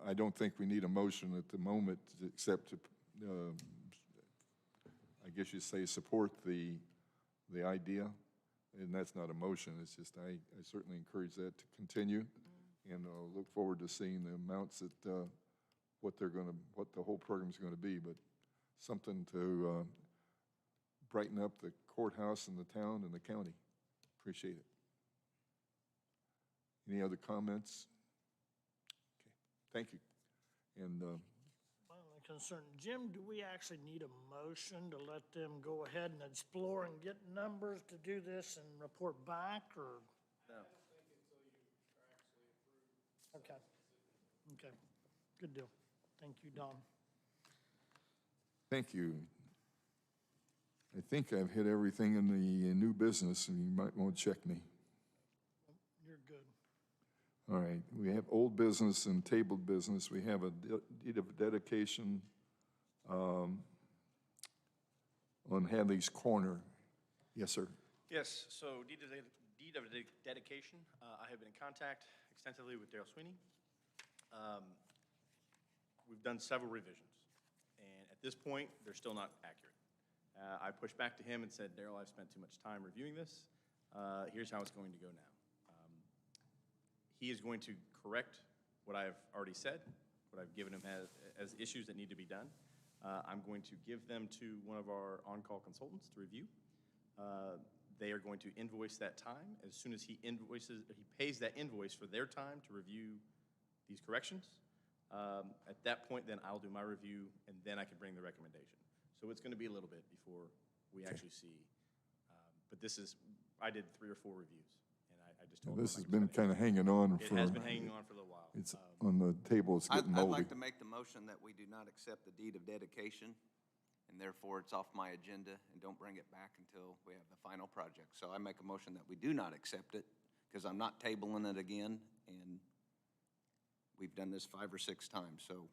I don't think we need a motion at the moment except to, I guess you say, support the idea. And that's not a motion, it's just, I certainly encourage that to continue. And I'll look forward to seeing the amounts that, what the whole program's gonna be. But something to brighten up the courthouse and the town and the county. Appreciate it. Any other comments? Thank you. And My only concern, Jim, do we actually need a motion to let them go ahead and explore and get numbers to do this and report back, or? No. Okay. Okay. Good deal. Thank you, Don. thank you. I think I've hit everything in the new business, and you might want to check me. You're good. All right, we have old business and tabled business. We have a deed of dedication on Hadley's Corner. Yes, sir. Yes, so deed of dedication, I have been in contact extensively with Daryl Sweeney. We've done several revisions, and at this point, they're still not accurate. I pushed back to him and said, Daryl, I've spent too much time reviewing this. Here's how it's going to go now. He is going to correct what I've already said, what I've given him as issues that need to be done. I'm going to give them to one of our on-call consultants to review. They are going to invoice that time. As soon as he pays that invoice for their time to review these corrections. At that point, then I'll do my review, and then I can bring the recommendation. So it's going to be a little bit before we actually see. But I did 3 or 4 reviews, and I just told them. This has been kind of hanging on for. It has been hanging on for a little while. It's on the table, it's I'd getting moldy. like to make the motion that we do not accept the deed of dedication, and therefore it's off my agenda, and don't bring it back until we have the final project. So I make a motion that we do not accept it, because I'm not tabling it again, and we've done this 5 or 6 times. So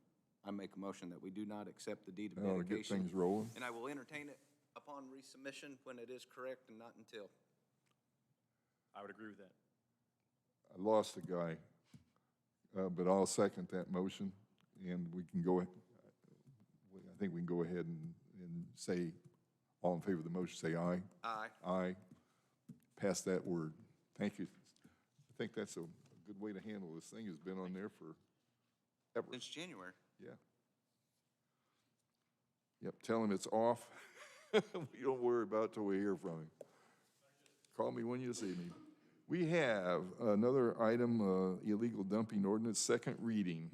I make a motion that we do not accept the deed of That'll get dedication. things rolling. And I will entertain it upon resubmission when it is correct and not until. I would agree with that. I lost a guy, but I'll second that motion, and we can go, I think we can go ahead and say, all in favor of the motion, say aye. Aye. Aye. Pass that word. Thank you. I think that's a good way to handle this thing. Has been on there for ever. Since January. Yeah. Yep, tell him it's off. We don't worry about it till we hear from him. Call me when you see me. We have another item, illegal dumping ordinance, second reading.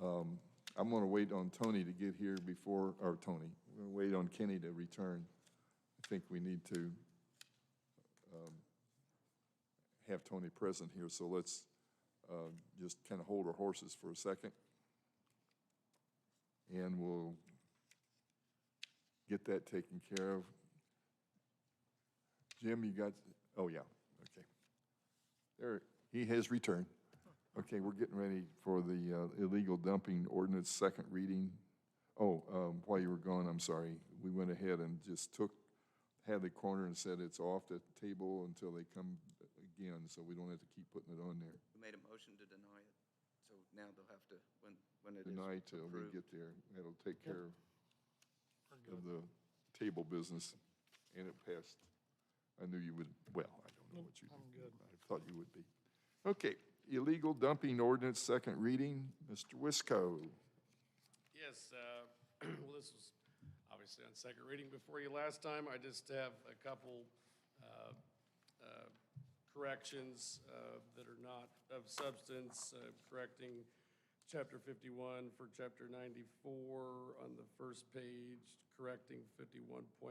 I'm gonna wait on Tony to get here before, or Tony, we're gonna wait on Kenny to return. I think we need to have Tony present here, so let's just kind of hold our horses for a second. And we'll get that taken care of. Jim, you got, oh yeah, okay. There, he has returned. Okay, we're getting ready for the illegal dumping ordinance second reading. Oh, while you were gone, I'm sorry, we went ahead and just took Hadley Corner and said it's off the table until they come again, so we don't have to keep putting it on there. We made a motion to deny it, so now they'll have to, when it is Deny till we approved. get there. That'll take care of the table business, and it passed. I knew you would, well, I don't know what you. I'm good. I thought you would be. Okay, illegal dumping ordinance, second reading. Mr. Wisco. Yes, well, this was obviously on second reading before you last time. I just have a couple corrections that are not of substance, correcting Chapter 51 for Chapter 94 on the first page, correcting 51.07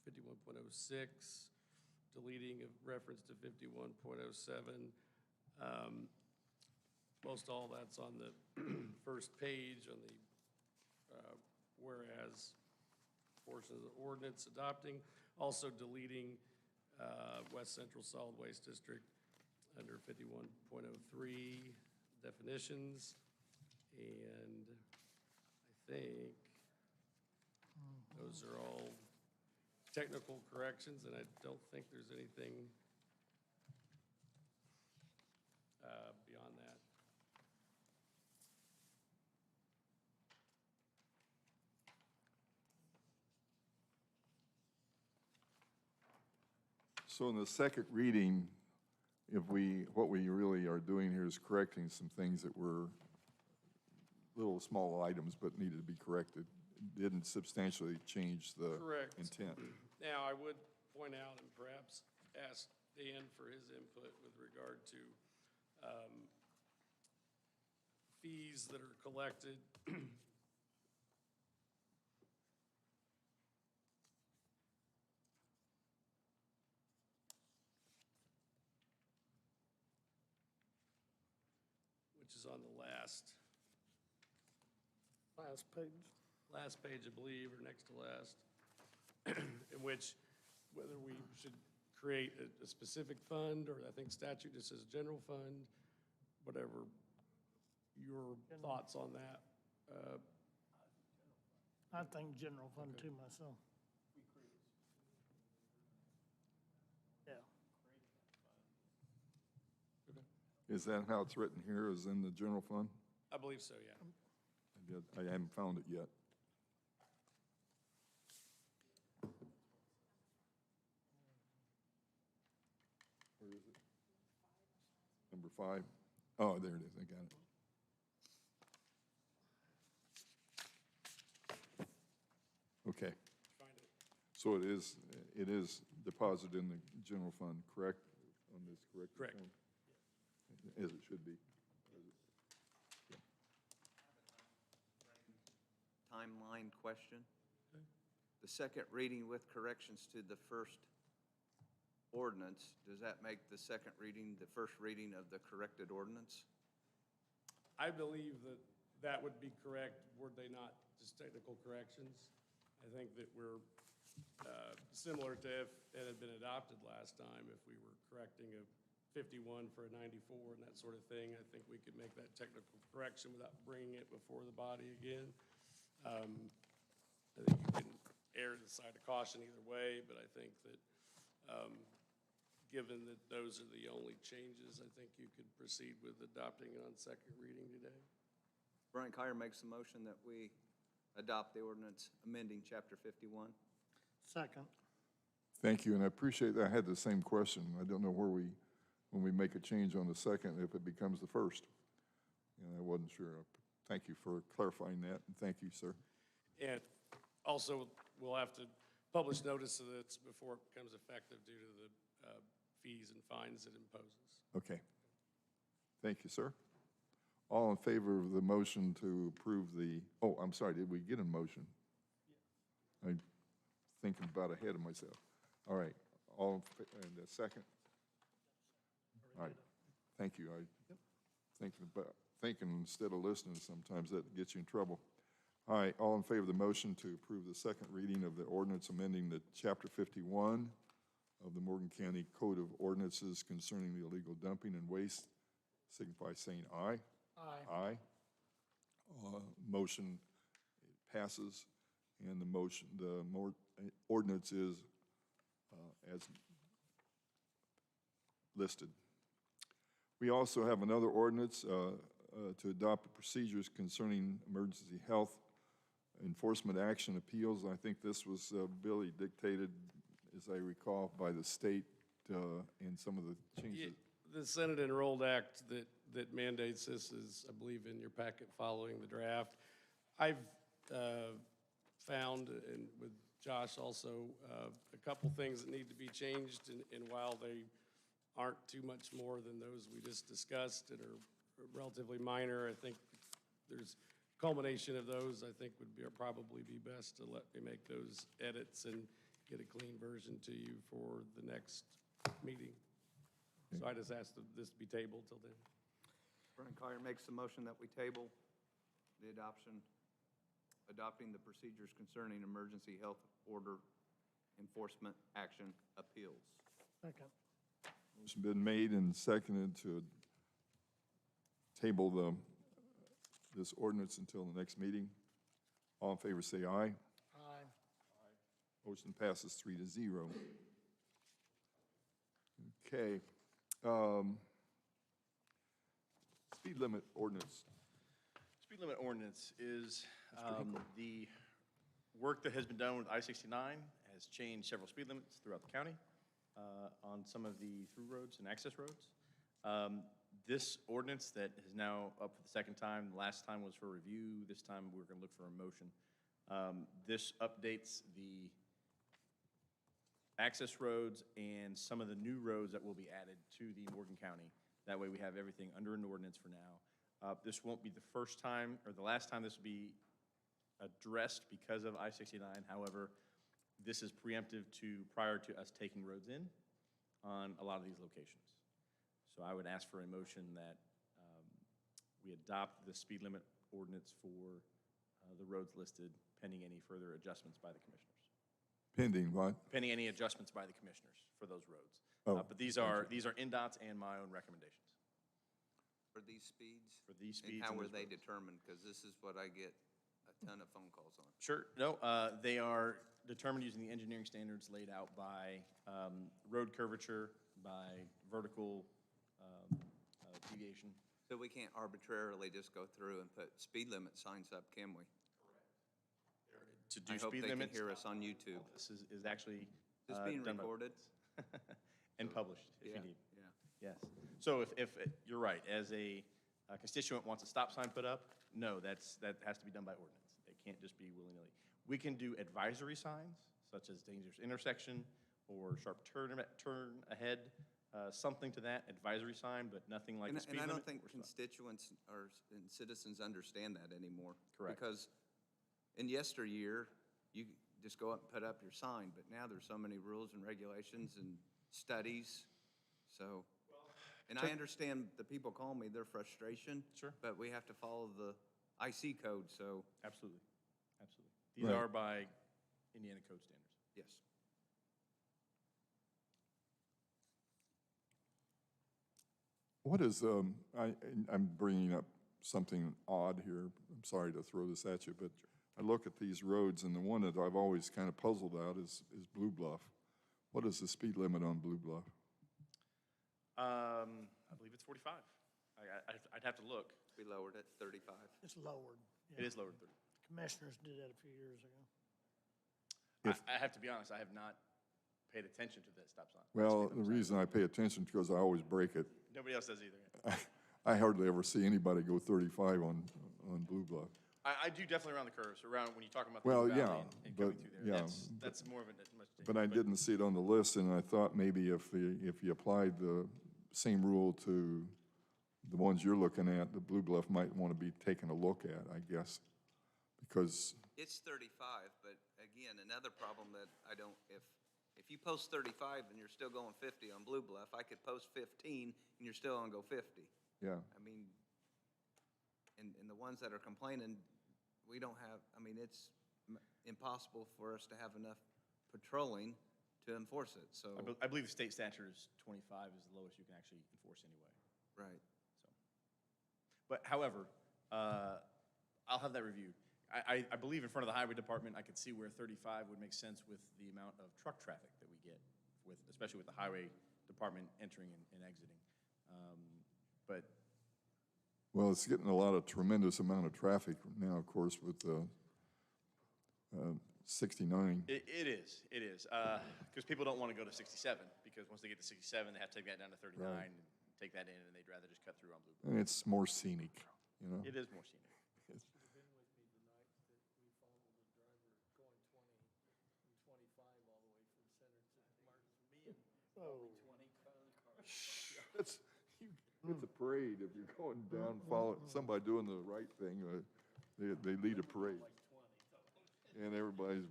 to 51.06, deleting a reference to 51.07. Most all that's on the first page on the whereas portion of the ordinance adopting, also deleting West Central Solid Waste District under 51.03 definitions. And I think those are all technical corrections, and I don't think there's anything beyond that. So in the second reading, what we really are doing here is correcting some things that were little small items but needed to be corrected. Didn't substantially change the Correct. intent. Now, I would point out and perhaps ask Dan for his input with regard to fees that are collected. Which is on the last Last page. last page, I believe, or next to last, in which whether we should create a specific fund, or I think statute just says general fund, whatever your thoughts on that. I think general fund too myself. Yeah. Is that how it's written here, is in the general fund? I believe so, yeah. I haven't found it yet. Where is it? Number 5? Oh, there it is, I got it. Okay. So it is deposited in the general fund, correct? On this correct? Correct. form? As it should be. Timeline question. The second reading with corrections to the first ordinance, does that make the second reading the first reading of the corrected ordinance? I believe that that would be correct, were they not just technical corrections. I think that we're similar to if it had been adopted last time, if we were correcting a 51 for a 94 and that sort of thing, I think we could make that technical correction without bringing it before the body again. I think you can err to the side of caution either way, but I think that given that those are the only changes, I think you could proceed with adopting it on second reading today. Brian Kyer makes a motion that we adopt the ordinance amending Chapter 51. Second. Thank you, and I appreciate that. I had the same question. I don't know where when we make a change on the second, if it becomes the first. And I wasn't sure. Thank you for clarifying that, and thank you, sir. And also, we'll have to publish notice of this before it becomes effective due to the fees and fines it imposes. Okay. Thank you, sir. All in favor of the motion to approve oh, I'm sorry, did we get a motion? I'm thinking about ahead of myself. All right, and a second? All right, thank you. Thinking instead of listening, sometimes that gets you in trouble. All right, all in favor of the motion to approve the second reading of the ordinance amending the Chapter 51 of the Morgan County Code of Ordinances concerning the illegal dumping and waste, signify saying aye. Aye. Aye. Motion passes, and the ordinance is as listed. We also have another ordinance to adopt the procedures concerning emergency health enforcement action appeals. I think this was Billy dictated, as I recall, by the state and some of the changes. The Senate Enrolled Act that mandates this is, I believe, in your packet following the draft. I've found, and with Josh also, a couple things that need to be changed, and while they aren't too much more than those we just discussed and are relatively minor, I think there's a culmination of those I think would probably be best to let me make those edits and get a clean version to you for the next meeting. So I just asked this to be tabled till then. Brian Kyer makes the motion that we table the adopting the procedures concerning emergency health order enforcement action appeals. Second. Motion been made and seconded to table this ordinance until the next meeting. All in favor say aye. Aye. Motion passes 3-0. Okay. Speed limit ordinance. Speed limit ordinance is the work that has been done with I-69 has changed several speed limits throughout the county on some of the through roads and access roads. This ordinance that is now up for the second time, last time was for review, this time we're going to look for a motion. This updates the access roads and some of the new roads that will be added to the Morgan County. That way we have everything under an ordinance for now. This won't be the first time or the last time this will be addressed because of I-69. However, this is preemptive prior to us taking roads in on a lot of these locations. So I would ask for a motion that we adopt the speed limit ordinance for the roads listed pending any further adjustments by the commissioners. Pending what? Pending any adjustments by the commissioners for those roads. Oh, But these are NDOT's and my own recommendations. For these speeds? For these And speeds how and were those they roads. determined? Because this is what I get a ton of phone calls on. Sure, no, they are determined using the engineering standards laid out by road curvature, by vertical deviation. So we can't arbitrarily just go through and put speed limit signs up, can we? To do I hope speed they can limits. hear us on YouTube. This is actually. Is this being done by- recorded? And published, if Yeah, you need. yeah. Yes. So if, you're right, as a constituent wants a stop sign put up, no, that has to be done by ordinance. It can't just be willy-nilly. We can do advisory signs, such as dangerous intersection or sharp turn ahead, something to that advisory sign, but nothing like And the speed and I limit. don't think or stop. constituents and citizens understand that anymore. Correct. Because in yesteryear, you just go up and put up your sign, but now there's so many rules and regulations and studies, so. And I understand the people call me, their frustration. Sure. But we have to follow the IC code, so, Absolutely, absolutely. These Right. are by Indiana code standards. yes. What is, I'm bringing up something odd here. I'm sorry to throw this at you, but I look at these roads, and the one that I've always kind of puzzled out is Blue Bluff. What is the speed limit on Blue Bluff? I believe it's 45. I'd have to look. We lowered it 35. It's lowered. It is lower than 30. Commissioners did that a few years ago. I have to be honest, I have not paid attention to that stop sign. Well, the reason I pay attention is because I always break it. Nobody else does either. I hardly ever see anybody go 35 on Blue Bluff. I do definitely around the curves, around when you're talking about the Well, Blue yeah, Valley and coming but- through there. yeah, That's more of a much. But I didn't see it on the list, and I thought maybe if you applied the same rule to the ones you're looking at, the Blue Bluff might want to be taken a look at, I guess, because, It's 35, but again, another problem that I don't, if you post 35 and you're still going 50 on Blue Bluff, I could post 15 and you're still gonna go 50. yeah, I mean, and the ones that are complaining, we don't have, I mean, it's impossible for us to have enough patrolling to enforce it, so, I believe the state statute is 25 is the lowest you can actually enforce anyway. right. So, but however, I'll have that reviewed. I believe in front of the highway department, I could see where 35 would make sense with the amount of truck traffic that we get with, especially with the highway department entering and exiting. But well, it's getting a lot of tremendous amount of traffic now, of course, with 69. it is, because people don't want to go to 67, because once they get to 67, they have to take that down to 39 Right. and take that in, and they'd rather just cut through on Blue. And it's more scenic, you know? It is more scenic. Been with me tonight that we followed a driver going 20 and 25 all the way from Center to Martin's. Me and only 20 cars. It's a parade if you're going down, follow, somebody doing the right thing, they lead a parade. And everybody's,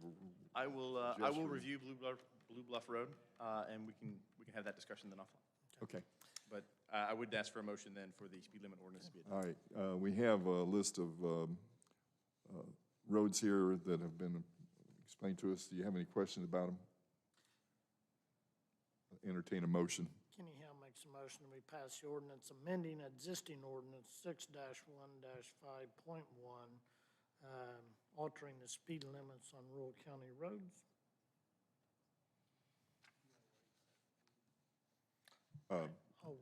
I will Gesturing. review Blue Bluff Road, and we can have that discussion then offline. okay. But I would ask for a motion then for the speed limit ordinance to be adopted. All right, we have a list of roads here that have been explained to us. Do you have any questions about them? Entertain a motion. Kenny Hill makes a motion that we pass the ordinance amending existing ordinance 6-1-5.1, altering the speed limits on rural county roads. I'll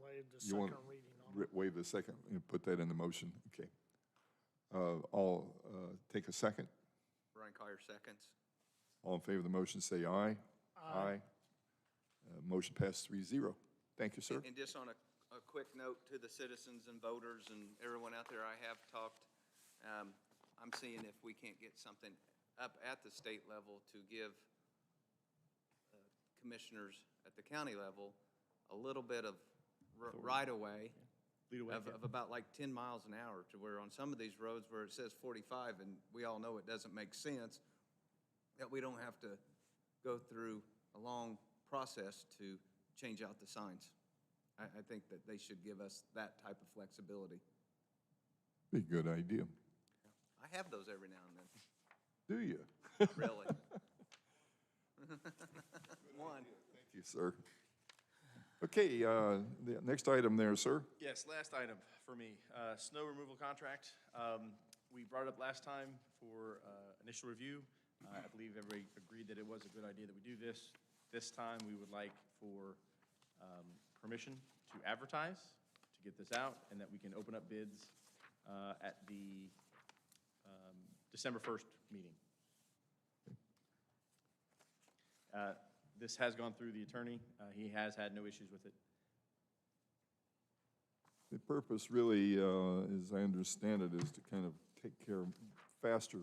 waive the You want second reading on it. Waive the second and put that in the motion, okay. All, take a second. Brian Collier seconds. All in favor of the motion, say aye. Aye. Motion passed 3-0. Thank you, sir. And just on a quick note to the citizens and voters and everyone out there, I have talked, I'm seeing if we can't get something up at the state level to give commissioners at the county level a little bit of right-of-way Lead away, of about like 10 miles an hour, to where on some of these roads where it says 45, and we all know it doesn't make sense, that we don't have to go through a long process to change out the signs. I think that they should give us that type of flexibility. Be a good idea. I have those every now and then. Do you? Really? One. Thank you, sir. Okay, the next item there, sir. Yes, last item for me, snow removal contract. We brought it up last time for initial review. I believe everybody agreed that it was a good idea that we do this. This time, we would like for permission to advertise, to get this out, and that we can open up bids at the December 1st meeting. This has gone through the attorney. He has had no issues with it. The purpose really, as I understand it, is to kind of take care of faster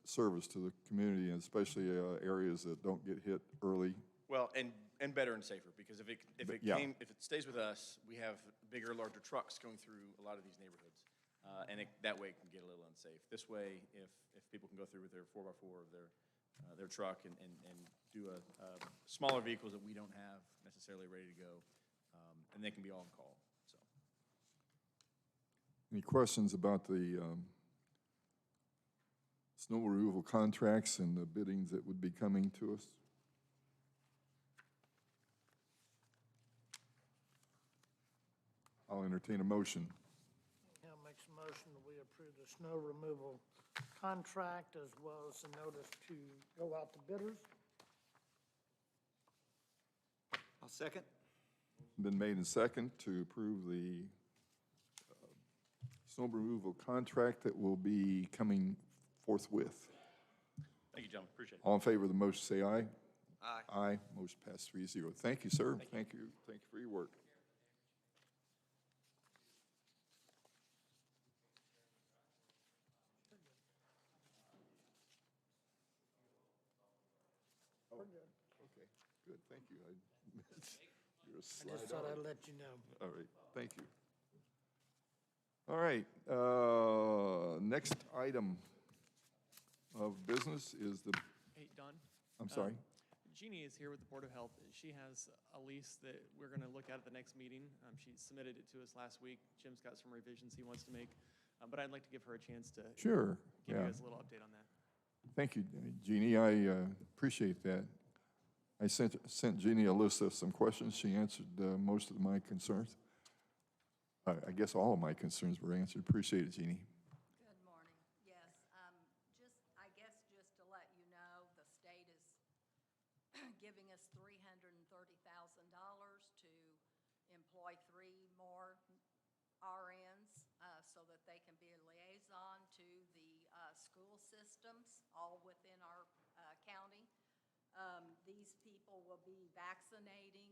service to the community, and especially areas that don't get hit early. Well, and better and safer, because if it Yeah. if it stays with us, we have bigger, larger trucks going through a lot of these neighborhoods. And that way it can get a little unsafe. This way, if people can go through with their 4x4 of their truck and do smaller vehicles that we don't have necessarily ready to go, and they can be all on call, so. Any questions about the snow removal contracts and the biddings that would be coming to us? I'll entertain a motion. Hal makes a motion that we approve the snow removal contract as well as a notice to go out to bidders. I'll second. Been made and second to approve the snow removal contract that will be coming forthwith. Thank you, gentlemen, appreciate it. All in favor of the motion, say aye. Aye. Aye. Motion passed 3-0. Thank you, sir. Thank you. Thank you for your work. Okay, good, thank you. You're a I slide just thought out. I'd let you know. All right, thank you. All right, next item of business is the, Hey, Don? I'm sorry. Jeannie is here with the Board of Health. She has a lease that we're going to look at the next meeting. She submitted it to us last week. Jim's got some revisions he wants to make, but I'd like to give her a chance to Sure, give you yeah. guys a little update on that. Thank you, Jeannie. I appreciate that. I sent Jeannie a list of some questions. She answered most of my concerns. I guess all of my concerns were answered. Appreciate it, Jeannie. Good morning. Yes, I guess just to let you know, the state is giving us $330,000 to employ 3 more RNs so that they can be a liaison to the school systems, all within our county. These people will be vaccinating,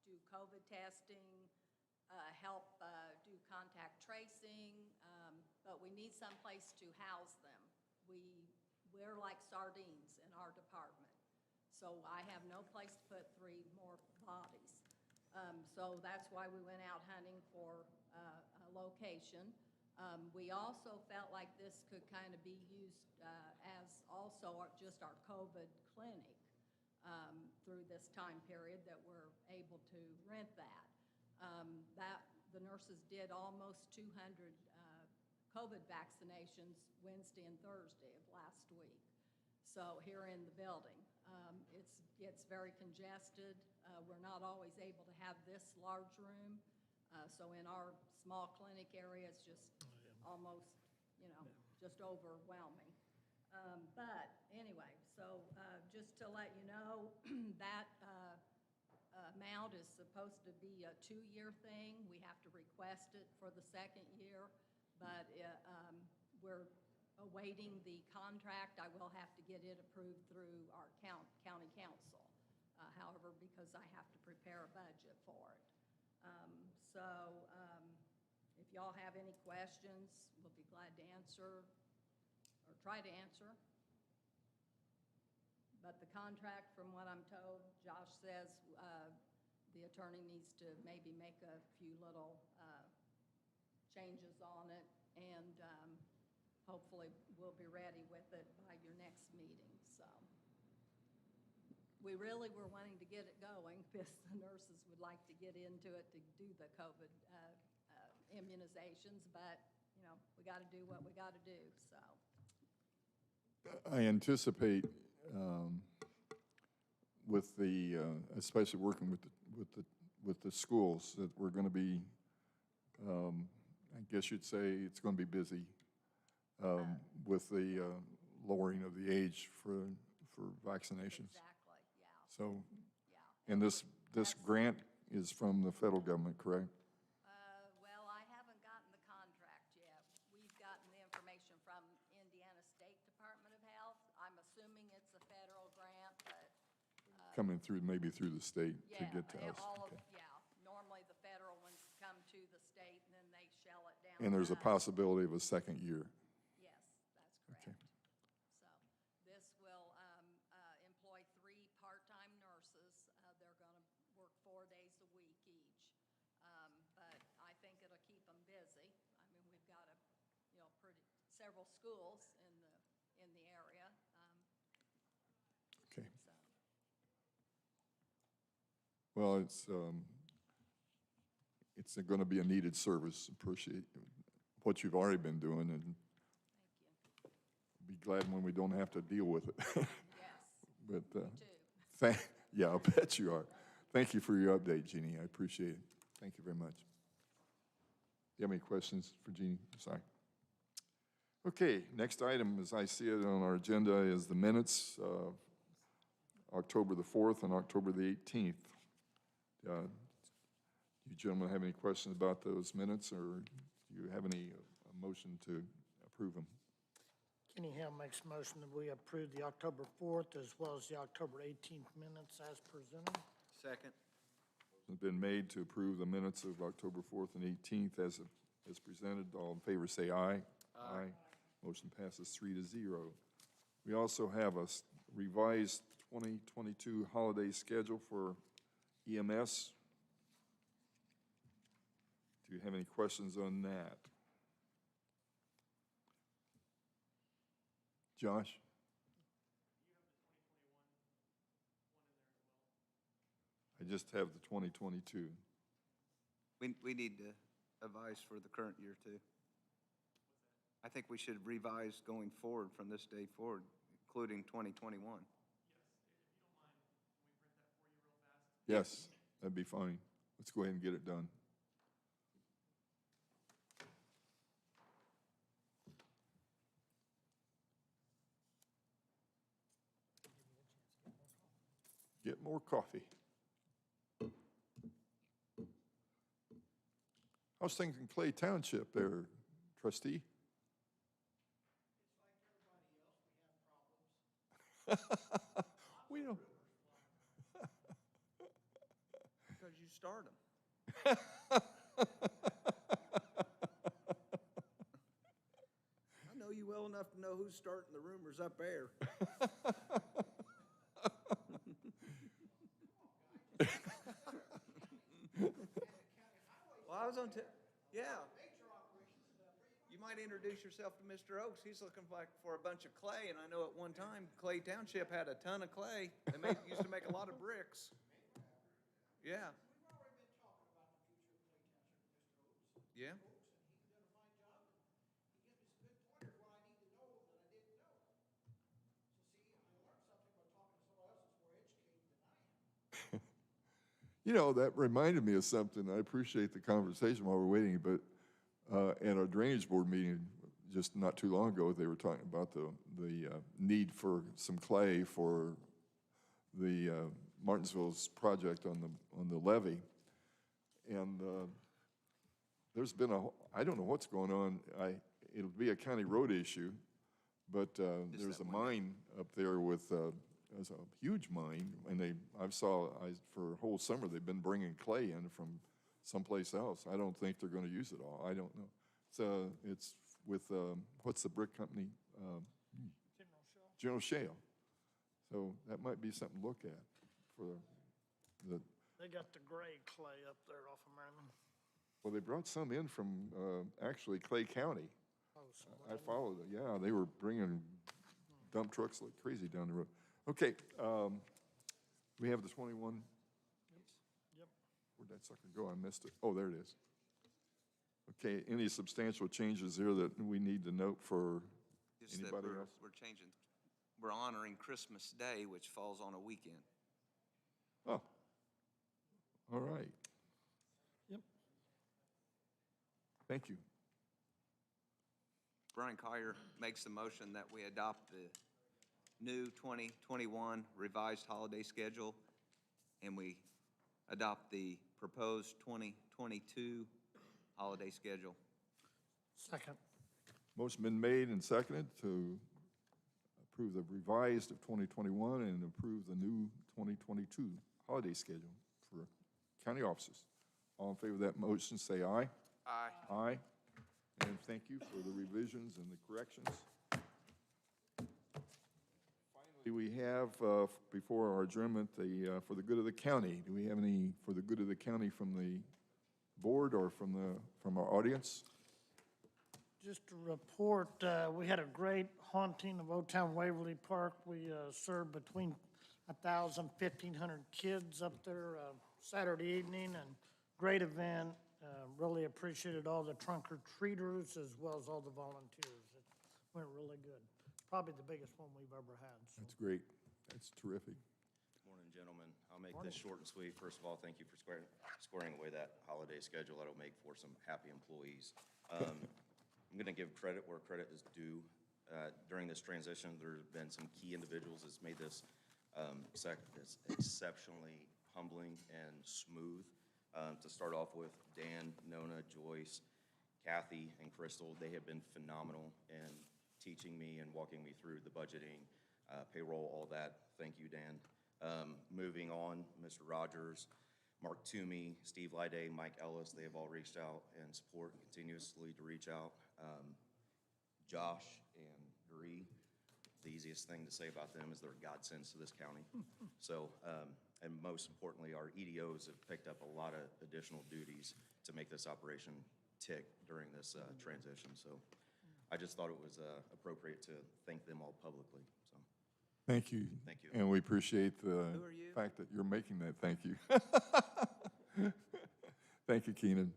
do COVID testing, help do contact tracing, but we need some place to house them. We're like sardines in our department, so I have no place to put 3 more bodies. So that's why we went out hunting for a location. We also felt like this could kind of be used as also just our COVID clinic through this time period that we're able to rent that. The nurses did almost 200 COVID vaccinations Wednesday and Thursday of last week. So here in the building, it's very congested. We're not always able to have this large room. So in our small clinic area, it's just almost, just overwhelming. But anyway, so just to let you know, that amount is supposed to be a 2-year thing. We have to request it for the 2nd year, but we're awaiting the contract. I will have to get it approved through our county council, however, because I have to prepare a budget for it. If y'all have any questions, we'll be glad to answer or try to answer. But the contract, from what I'm told, Josh says the attorney needs to maybe make a few little changes on it, and hopefully we'll be ready with it by your next meeting. So we really were wanting to get it going because the nurses would like to get into it to do the COVID immunizations, but we got to do what we got to do. So I anticipate with the, especially working with the schools, that we're going to be, I guess you'd say, it's going to be busy with the lowering of the age for vaccinations. Exactly, yeah, So, yeah. and this grant is from the federal government, correct? Well, I haven't gotten the contract yet. We've gotten the information from Indiana State Department of Health. I'm assuming it's a federal grant, but. Coming through, maybe through the state to Yeah, get to us. Okay. yeah. Normally, the federal ones come to the state, and then they shell it down. And there's a to us. possibility of a second year. Yes, that's Okay. correct. So this will employ 3 part-time nurses. They're going to work 4 days a week each. But I think it'll keep them busy. I mean, we've got several schools in the area. Okay. So. Well, it's going to be a needed service. Appreciate what you've already been doing, and Thank you. be glad when we don't have to deal with it. Yes, But me too. yeah, I'll bet you are. Thank you for your update, Jeannie. I appreciate it. Thank you very much. Do you have any questions for Jeannie? Sorry. Okay, next item, as I see it on our agenda, is the minutes of October the 4th and October the 18th. Do you gentlemen have any questions about those minutes, or do you have any motion to approve them? Kenny Hill makes a motion that we approve the October 4th as well as the October 18th minutes as presented. Second. It's been made to approve the minutes of October 4th and 18th as presented. All in favor say aye. Aye. Motion passes 3-0. We also have a revised 2022 holiday schedule for EMS. Do you have any questions on that? Josh? I just have the 2022. We need to advise for the current year, too. I think we should revise going forward from this day forward, including 2021. Yes, that'd be fine. Let's go ahead and get it done. Get more coffee. How's things in Clay Township there, trustee? We don't. Because you start them. I know you well enough to know who's starting the rumors up there. Well, I was on, yeah. You might introduce yourself to Mr. Oaks. He's looking for a bunch of clay, and I know at one time Clay Township had a ton of clay. They used to make a lot of bricks. Yeah. We've already been talking about the future of Clay Township, Mr. Oaks. Yeah. Oaks, and he's done a fine job, and he gives me some good pointers what I need to know that I didn't know. So see, I learned something by talking to someone else that's more educated than I am. You know, that reminded me of something. I appreciate the conversation while we're waiting, but at our drainage board meeting just not too long ago, they were talking about the need for some clay for the Martinsville's project on the levee. And there's been I don't know what's going on. It'll be a county road issue, but there's a mine up there with there's a huge mine, and for a whole summer they've been bringing clay in from someplace else. I don't think they're going to use it all. I don't know. It's with what's the brick company? General Shale. So that might be something to look at for the. They got the gray clay up there off of Merriman. Well, they brought some in from actually Clay County. Oh, I followed it. Yeah, they were bringing dump trucks like crazy down the road. Okay, we have the 21. Yep. Where'd that sucker go? I missed it. Oh, there it is. Okay, any substantial changes here that we need to note for Just that anybody else? we're changing we're honoring Christmas Day, which falls on a weekend. Oh, all right. Yep. Thank you. Brian Collier makes the motion that we adopt the new 2021 revised holiday schedule, and we adopt the proposed 2022 holiday schedule. Second. Motion been made and seconded to approve the revised of 2021 and approve the new 2022 holiday schedule for county officers. All in favor of that motion, say aye. Aye. Aye. And thank you for the revisions and the corrections. Finally, we have, before our adjournment, for the good of the county. Do we have any for the good of the county from the board or from our audience? Just to report, we had a great haunting of Old Town Waverly Park. We served between 1,000, 1,500 kids up there Saturday evening, and great event. Really appreciated all the trunk-or-treaters as well as all the volunteers. It went really good. Probably the biggest one we've ever had. So. That's great. That's terrific. Morning, gentlemen. I'll make this short and sweet. First of all, thank you for squaring away that holiday schedule. That'll make for some happy employees. I'm going to give credit where credit is due. During this transition, there have been some key individuals that's made this exceptionally humbling and smooth. To start off with, Dan, Nona, Joyce, Kathy, and Crystal, they have been phenomenal in teaching me and walking me through the budgeting, payroll, all that. Thank you, Dan. Moving on, Mr. Rogers, Mark Toomey, Steve Lyday, Mike Ellis, they have all reached out and support continuously to reach out. Josh and Bree, the easiest thing to say about them is they're godsends to this county. So, and most importantly, our EDOs have picked up a lot of additional duties to make this operation tick during this transition. So I just thought it was appropriate to thank them all publicly, so. Thank you. Thank you. And we appreciate the Who are you? fact that you're making that. Thank you. Thank you, Keenan.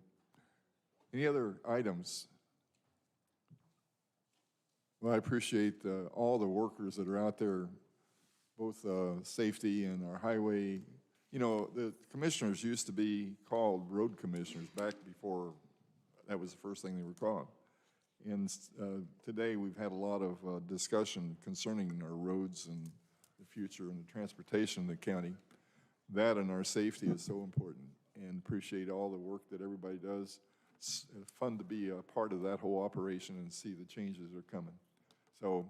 Any other items? Well, I appreciate all the workers that are out there, both safety and our highway. You know, the commissioners used to be called road commissioners back before that was the first thing they were called. And today we've had a lot of discussion concerning our roads and the future and the transportation in the county. That and our safety is so important, and appreciate all the work that everybody does. It's fun to be a part of that whole operation and see the changes that are coming. So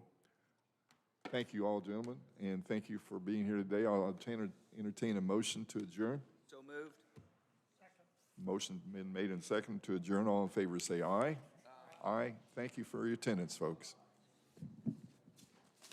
thank you all, gentlemen, and thank you for being here today. I'll entertain a motion to adjourn. So moved. Motion been made and seconded to adjourn. All in favor say aye. Aye. Thank you for your attendance, folks.